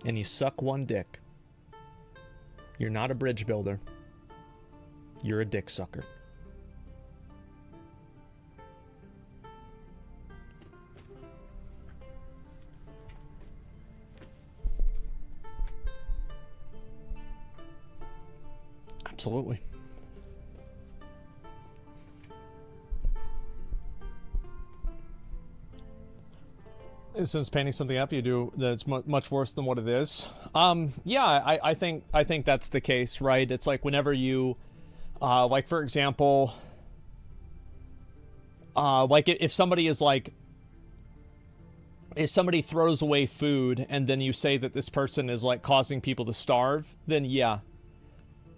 and you suck one dick. You're not a bridge builder. You're a dick sucker. Absolutely. Since painting something up, you do that's much worse than what it is. Yeah, I think that's the case, right? It's like whenever you, like for example, like if somebody is like if somebody throws away food and then you say that this person is like causing people to starve, then yeah.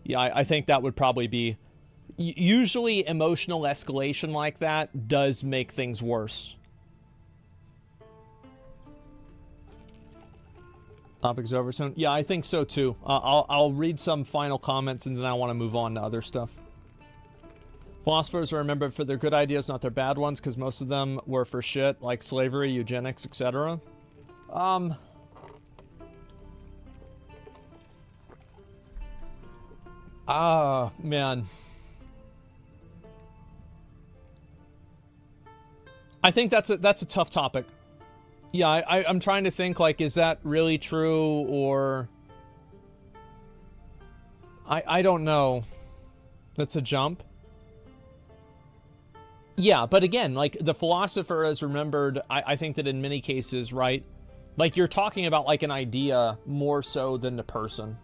Yeah, I think that would probably be... Usually emotional escalation like that does make things worse. Topic's over soon. Yeah, I think so too. I'll read some final comments and then I want to move on to other stuff. Philosophers are remembered for their good ideas, not their bad ones, because most of them were for shit, like slavery, eugenics, etc. Man. I think that's a tough topic. Yeah, I'm trying to think, like, is that really true, or... I don't know. That's a jump. Yeah, but again, like, the philosopher is remembered, I think that in many cases, right? Like, you're talking about, like, an idea more so than the person.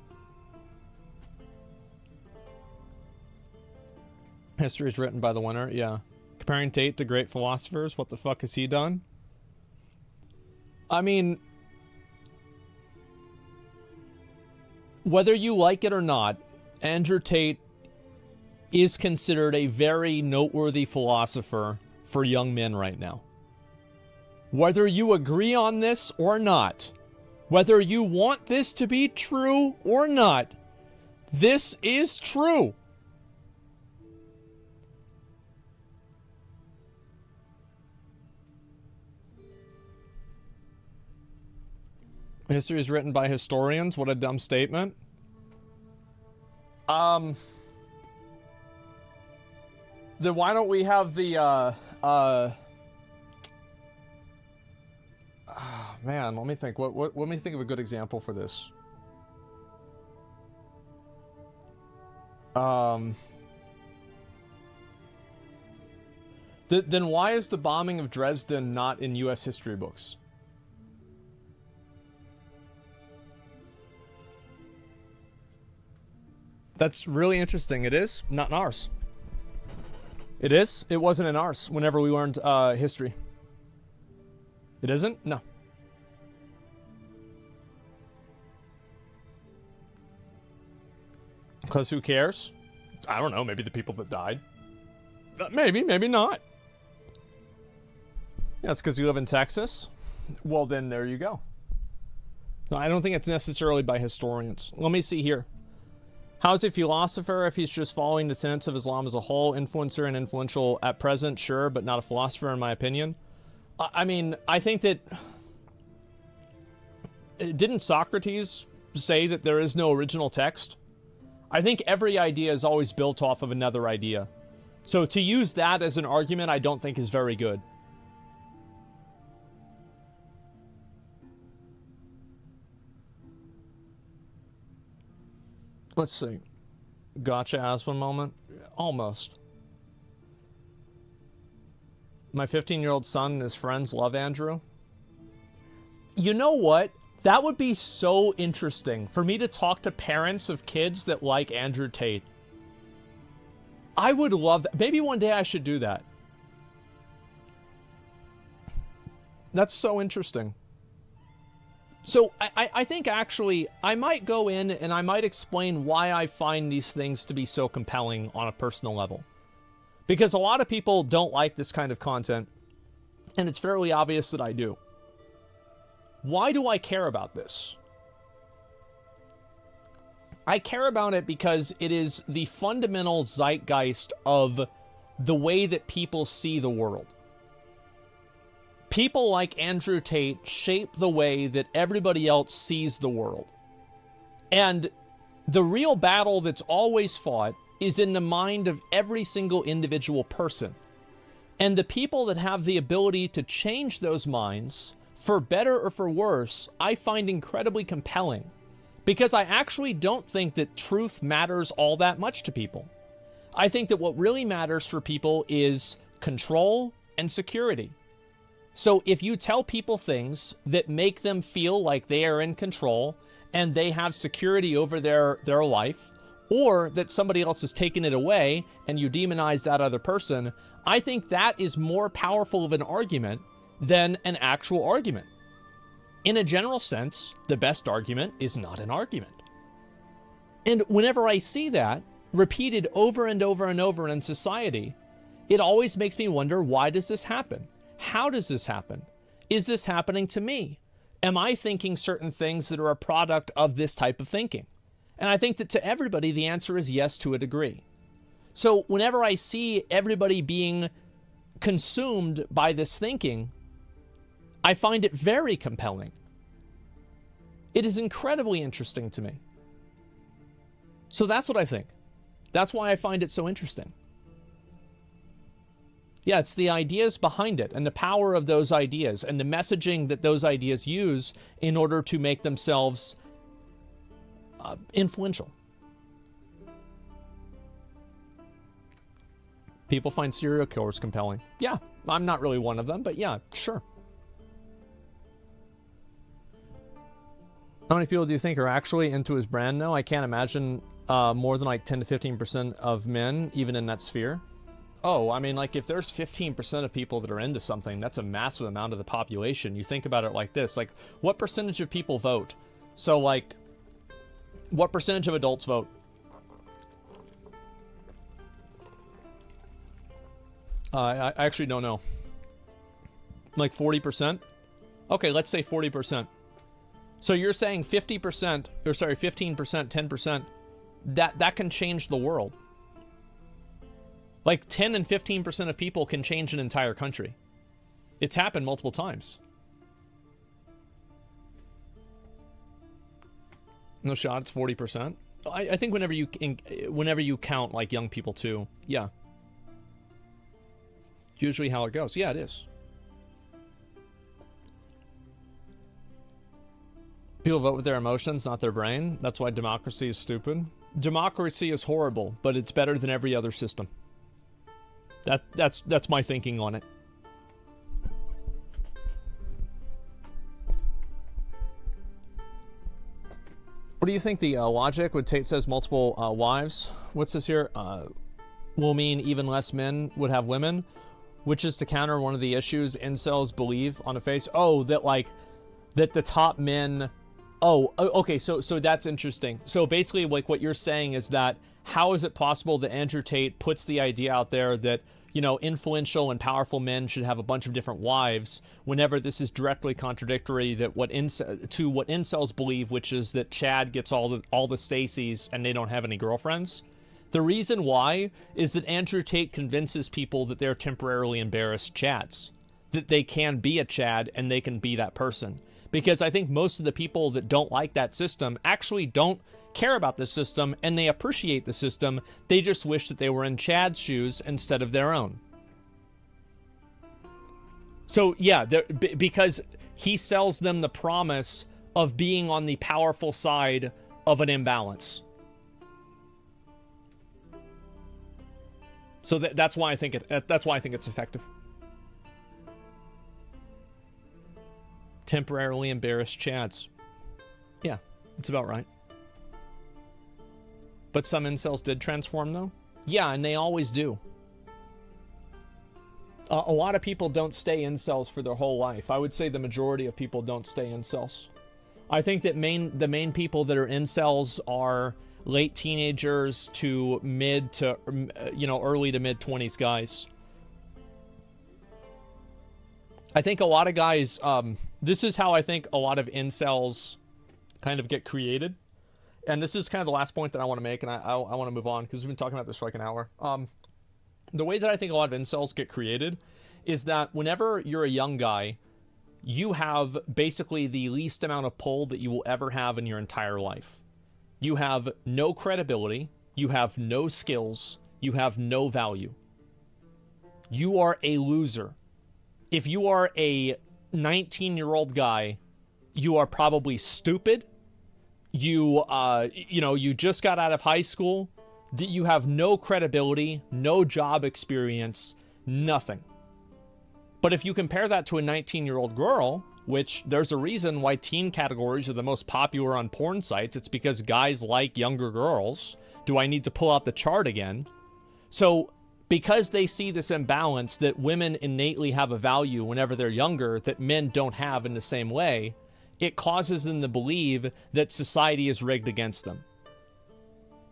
History is written by the winner, yeah. Comparing Tate to great philosophers, what the fuck has he done? I mean, whether you like it or not, Andrew Tate is considered a very noteworthy philosopher for young men right now. Whether you agree on this or not, whether you want this to be true or not, this is true. History is written by historians. What a dumb statement. Then why don't we have the, man, let me think. Let me think of a good example for this. Then why is the bombing of Dresden not in U.S. history books? That's really interesting. It is not in ours. It is. It wasn't in ours whenever we learned history. It isn't? No. Because who cares? I don't know. Maybe the people that died. Maybe, maybe not. Yeah, it's because you live in Texas. Well, then there you go. No, I don't think it's necessarily by historians. Let me see here. How's a philosopher if he's just following the tenets of Islam as a whole? Influencer and influential at present, sure, but not a philosopher in my opinion. I mean, I think that... Didn't Socrates say that there is no original text? I think every idea is always built off of another idea. So to use that as an argument, I don't think is very good. Let's see. Gotcha, Aspen moment? Almost. My 15-year-old son and his friends love Andrew. You know what? That would be so interesting for me to talk to parents of kids that like Andrew Tate. I would love that. Maybe one day I should do that. That's so interesting. So I think actually I might go in and I might explain why I find these things to be so compelling on a personal level. Because a lot of people don't like this kind of content, and it's fairly obvious that I do. Why do I care about this? I care about it because it is the fundamental zeitgeist of the way that people see the world. People like Andrew Tate shape the way that everybody else sees the world. And the real battle that's always fought is in the mind of every single individual person. And the people that have the ability to change those minds, for better or for worse, I find incredibly compelling. Because I actually don't think that truth matters all that much to people. I think that what really matters for people is control and security. So if you tell people things that make them feel like they are in control and they have security over their life, or that somebody else has taken it away and you demonize that other person, I think that is more powerful of an argument than an actual argument. In a general sense, the best argument is not an argument. And whenever I see that repeated over and over and over in society, it always makes me wonder, why does this happen? How does this happen? Is this happening to me? Am I thinking certain things that are a product of this type of thinking? And I think that to everybody, the answer is yes to a degree. So whenever I see everybody being consumed by this thinking, I find it very compelling. It is incredibly interesting to me. So that's what I think. That's why I find it so interesting. Yeah, it's the ideas behind it and the power of those ideas and the messaging that those ideas use in order to make themselves influential. People find serial killers compelling. Yeah, I'm not really one of them, but yeah, sure. How many people do you think are actually into his brand now? I can't imagine more than like 10 to 15% of men, even in that sphere. Oh, I mean, like if there's 15% of people that are into something, that's a massive amount of the population. You think about it like this, like what percentage of people vote? So like, what percentage of adults vote? I actually don't know. Like 40%? Okay, let's say 40%. So you're saying 50%, or sorry, 15%, 10%, that can change the world. Like 10 and 15% of people can change an entire country. It's happened multiple times. No shot, it's 40%. I think whenever you count like young people too, yeah. Usually how it goes. Yeah, it is. People vote with their emotions, not their brain. That's why democracy is stupid. Democracy is horrible, but it's better than every other system. That's my thinking on it. What do you think the logic when Tate says multiple wives? What's this here? Will mean even less men would have women, which is to counter one of the issues incels believe on the face. Oh, that like that the top men. Oh, okay. So that's interesting. So basically, like what you're saying is that how is it possible that Andrew Tate puts the idea out there that, you know, influential and powerful men should have a bunch of different wives, whenever this is directly contradictory to what incels believe, which is that Chad gets all the Stacys and they don't have any girlfriends? The reason why is that Andrew Tate convinces people that they're temporarily embarrassed Chads, that they can be a Chad and they can be that person. Because I think most of the people that don't like that system actually don't care about the system, and they appreciate the system. They just wish that they were in Chad's shoes instead of their own. So yeah, because he sells them the promise of being on the powerful side of an imbalance. So that's why I think it's effective. Temporarily embarrassed Chads. Yeah, it's about right. But some incels did transform, though? Yeah, and they always do. A lot of people don't stay incels for their whole life. I would say the majority of people don't stay incels. I think that the main people that are incels are late teenagers to early to mid 20s guys. I think a lot of guys, this is how I think a lot of incels kind of get created. And this is kind of the last point that I want to make, and I want to move on because we've been talking about this for like an hour. The way that I think a lot of incels get created is that whenever you're a young guy, you have basically the least amount of pull that you will ever have in your entire life. You have no credibility, you have no skills, you have no value. You are a loser. If you are a 19-year-old guy, you are probably stupid. You just got out of high school. You have no credibility, no job experience, nothing. But if you compare that to a 19-year-old girl, which there's a reason why teen categories are the most popular on porn sites, it's because guys like younger girls. Do I need to pull out the chart again? So because they see this imbalance that women innately have a value whenever they're younger that men don't have in the same way, it causes them to believe that society is rigged against them.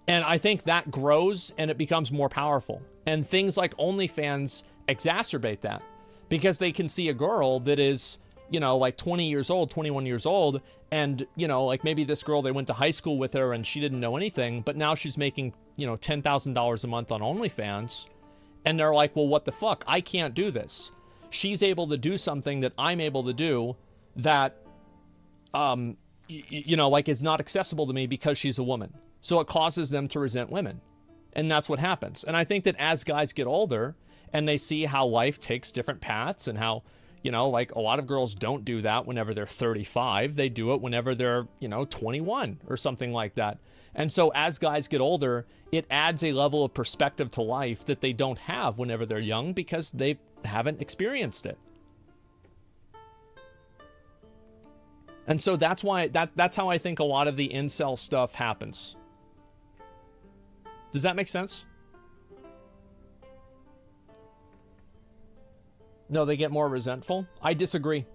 And I think that grows and it becomes more powerful. And things like OnlyFans exacerbate that, because they can see a girl that is, you know, like 20 years old, 21 years old, and, you know, like maybe this girl, they went to high school with her and she didn't know anything, but now she's making, you know, $10,000 a month on OnlyFans. And they're like, well, what the fuck? I can't do this. She's able to do something that I'm able to do that, you know, like is not accessible to me because she's a woman. So it causes them to resent women. And that's what happens. And I think that as guys get older and they see how life takes different paths and how, you know, like a lot of girls don't do that whenever they're 35. They do it whenever they're, you know, 21 or something like that. And so as guys get older, it adds a level of perspective to life that they don't have whenever they're young because they haven't experienced it. And so that's why that's how I think a lot of the incel stuff happens. Does that make sense? No, they get more resentful. I disagree.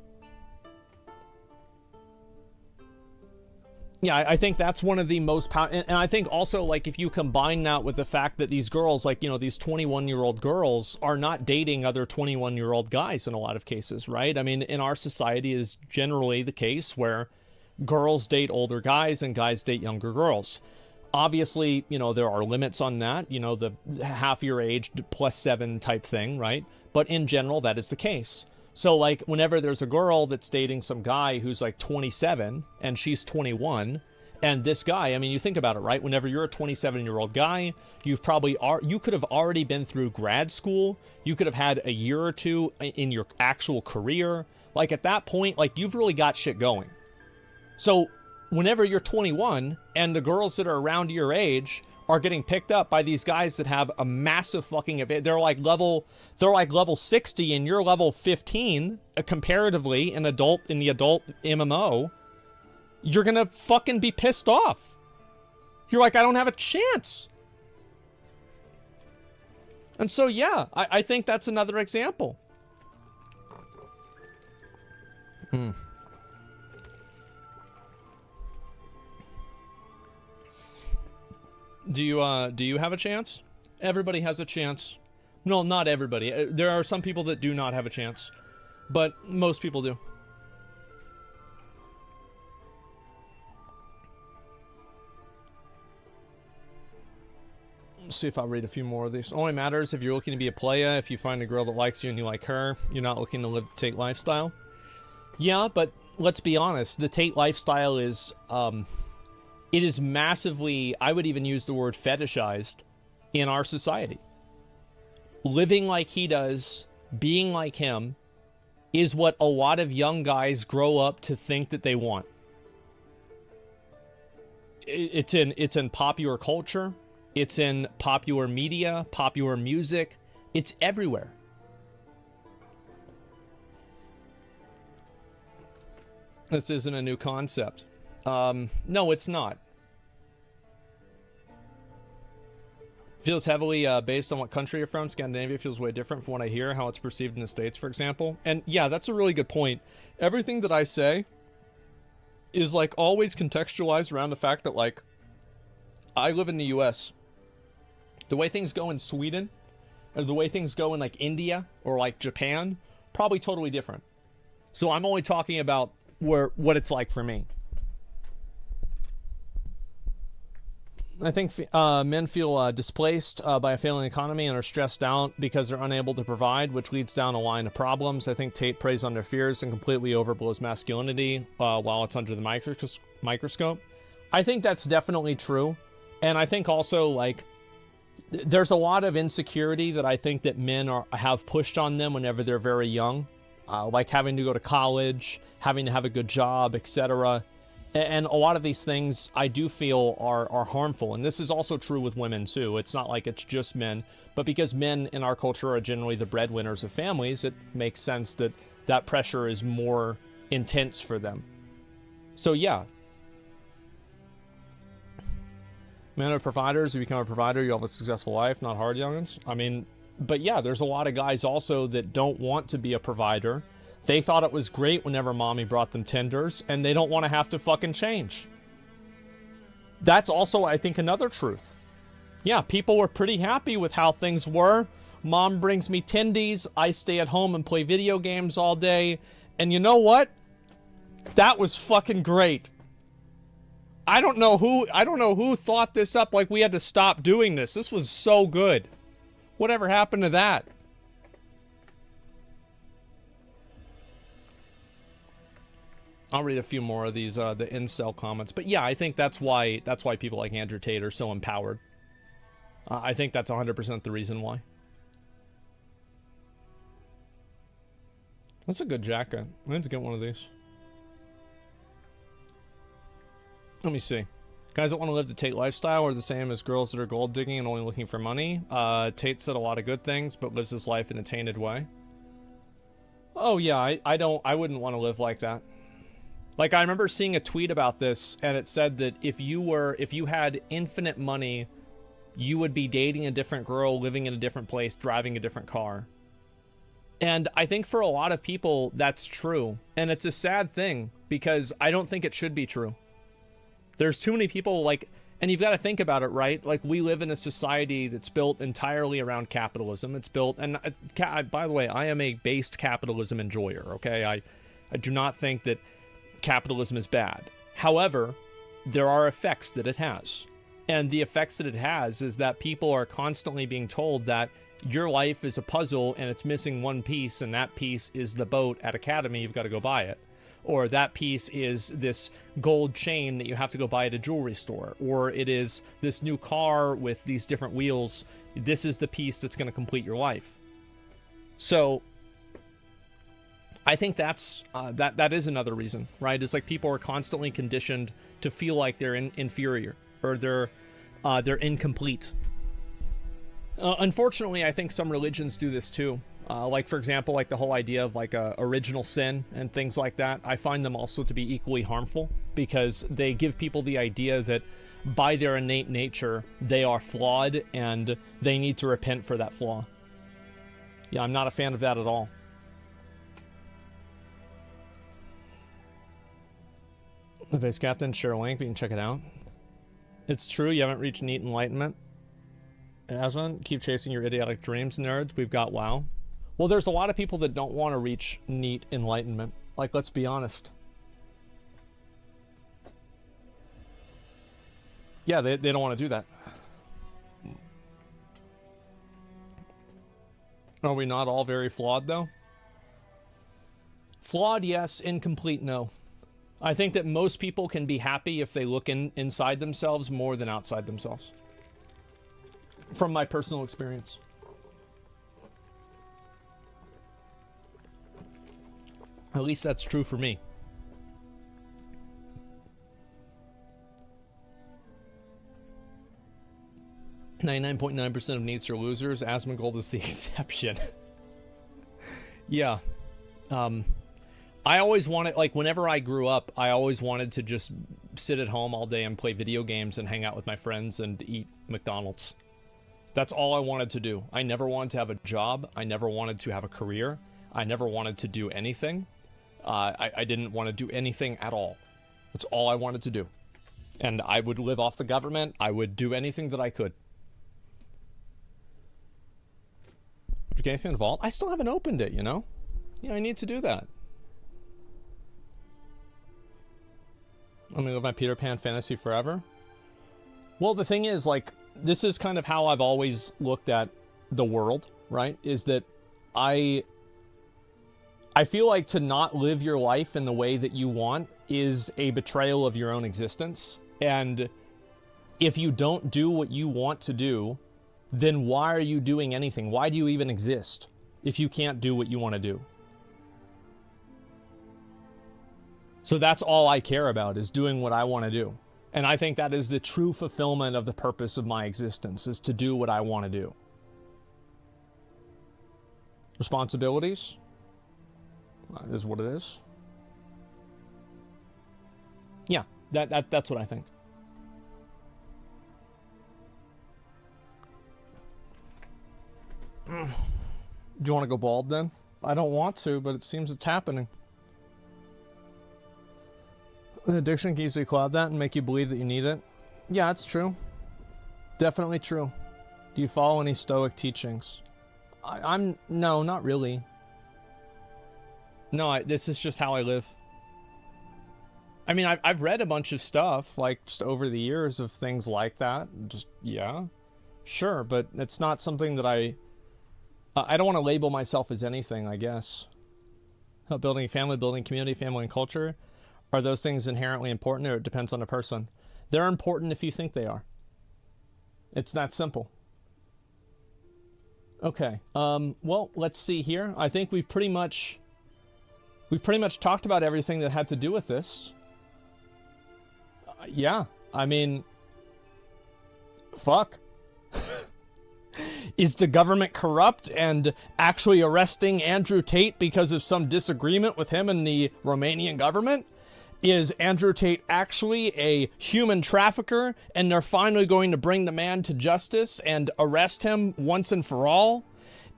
Yeah, I think that's one of the most powerful. And I think also, like, if you combine that with the fact that these girls, like, you know, these 21-year-old girls are not dating other 21-year-old guys in a lot of cases, right? I mean, in our society is generally the case where girls date older guys and guys date younger girls. Obviously, you know, there are limits on that, you know, the half your age plus 7 type thing, right? But in general, that is the case. So, like, whenever there's a girl that's dating some guy who's, like, 27, and she's 21, and this guy, I mean, you think about it, right? Whenever you're a 27-year-old guy, you could have already been through grad school. You could have had a year or two in your actual career. Like, at that point, like, you've really got shit going. So, whenever you're 21, and the girls that are around your age are getting picked up by these guys that have a massive fucking, they're like level 60 and you're level 15 comparatively in the adult MMO, you're gonna fucking be pissed off. You're like, I don't have a chance. And so yeah, I think that's another example. Do you have a chance? Everybody has a chance. No, not everybody. There are some people that do not have a chance, but most people do. Let's see if I'll read a few more of these. Only matters if you're looking to be a playa. If you find a girl that likes you and you like her, you're not looking to live the Tate lifestyle. Yeah, but let's be honest. The Tate lifestyle is, it is massively, I would even use the word fetishized in our society. Living like he does, being like him, is what a lot of young guys grow up to think that they want. It's in popular culture. It's in popular media, popular music. It's everywhere. This isn't a new concept. No, it's not. Feels heavily based on what country you're from. Scandinavia feels way different from what I hear, how it's perceived in the States, for example. And yeah, that's a really good point. Everything that I say is like always contextualized around the fact that like I live in the US. The way things go in Sweden or the way things go in like India or like Japan, probably totally different. So I'm only talking about what it's like for me. I think men feel displaced by a failing economy and are stressed out because they're unable to provide, which leads down a line of problems. I think Tate preys on their fears and completely overblows masculinity while it's under the microscope. I think that's definitely true. And I think also, like, there's a lot of insecurity that I think that men have pushed on them whenever they're very young. Like having to go to college, having to have a good job, etc. And a lot of these things I do feel are harmful. And this is also true with women too. It's not like it's just men, but because men in our culture are generally the breadwinners of families, it makes sense that that pressure is more intense for them. So yeah. Men are providers. You become a provider, you have a successful life, not hard, youngins. I mean, but yeah, there's a lot of guys also that don't want to be a provider. They thought it was great whenever mommy brought them Tinders, and they don't want to have to fucking change. That's also, I think, another truth. Yeah, people were pretty happy with how things were. Mom brings me Tindies, I stay at home and play video games all day, and you know what? That was fucking great. I don't know who thought this up, like we had to stop doing this. This was so good. Whatever happened to that? I'll read a few more of these, the incel comments. But yeah, I think that's why people like Andrew Tate are so empowered. I think that's 100% the reason why. That's a good jacket. I need to get one of these. Let me see. Guys that want to live the Tate lifestyle are the same as girls that are gold digging and only looking for money. Tate said a lot of good things, but lives his life in a tainted way. Oh yeah, I wouldn't want to live like that. Like, I remember seeing a tweet about this, and it said that if you had infinite money, you would be dating a different girl, living in a different place, driving a different car. And I think for a lot of people, that's true. And it's a sad thing, because I don't think it should be true. There's too many people, like, and you've got to think about it, right? Like, we live in a society that's built entirely around capitalism. It's built, and by the way, I am a based capitalism enjoyer, okay? I do not think that capitalism is bad. However, there are effects that it has. And the effects that it has is that people are constantly being told that your life is a puzzle and it's missing one piece, and that piece is the boat at CatDany, you've got to go buy it. Or that piece is this gold chain that you have to go buy at a jewelry store. Or it is this new car with these different wheels. This is the piece that's going to complete your life. So I think that's that is another reason, right? It's like people are constantly conditioned to feel like they're inferior or they're incomplete. Unfortunately, I think some religions do this too. Like, for example, like the whole idea of like original sin and things like that. I find them also to be equally harmful because they give people the idea that by their innate nature, they are flawed and they need to repent for that flaw. Yeah, I'm not a fan of that at all. The base captain, share a link, we can check it out. It's true, you haven't reached neat enlightenment. Asmon, keep chasing your idiotic dreams, nerds. We've got WoW. Well, there's a lot of people that don't want to reach neat enlightenment. Like, let's be honest. Yeah, they don't want to do that. Are we not all very flawed, though? Flawed, yes. Incomplete, no. I think that most people can be happy if they look inside themselves more than outside themselves. From my personal experience. At least that's true for me. 99.9% of NEETs are losers. Asmongold is the exception. Yeah. I always wanted, like, whenever I grew up, I always wanted to just sit at home all day and play video games and hang out with my friends and eat McDonald's. That's all I wanted to do. I never wanted to have a job. I never wanted to have a career. I never wanted to do anything. I didn't want to do anything at all. That's all I wanted to do. And I would live off the government. I would do anything that I could. Did you get anything in the vault? I still haven't opened it, you know? Yeah, I need to do that. I'm gonna live my Peter Pan fantasy forever. Well, the thing is, like, this is kind of how I've always looked at the world, right? Is that I feel like to not live your life in the way that you want is a betrayal of your own existence. And if you don't do what you want to do, then why are you doing anything? Why do you even exist if you can't do what you want to do? So that's all I care about, is doing what I want to do. And I think that is the true fulfillment of the purpose of my existence, is to do what I want to do. Responsibilities is what it is. Yeah, that's what I think. Do you want to go bald then? I don't want to, but it seems it's happening. An addiction can easily cloud that and make you believe that you need it. Yeah, it's true. Definitely true. Do you follow any Stoic teachings? No, not really. No, this is just how I live. I mean, I've read a bunch of stuff, like, just over the years of things like that. Just, yeah. Sure, but it's not something that I don't want to label myself as anything, I guess. Building a family, building community, family, and culture. Are those things inherently important, or it depends on the person? They're important if you think they are. It's that simple. Okay. Well, let's see here. I think we've pretty much talked about everything that had to do with this. Yeah. I mean, fuck. Is the government corrupt and actually arresting Andrew Tate because of some disagreement with him and the Romanian government? Is Andrew Tate actually a human trafficker and they're finally going to bring the man to justice and arrest him once and for all?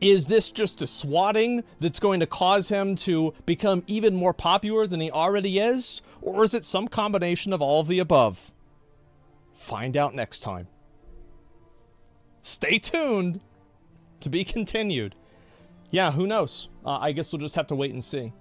Is this just a swatting that's going to cause him to become even more popular than he already is? Or is it some combination of all of the above? Find out next time. Stay tuned. To be continued. Yeah, who knows? I guess we'll just have to wait and see.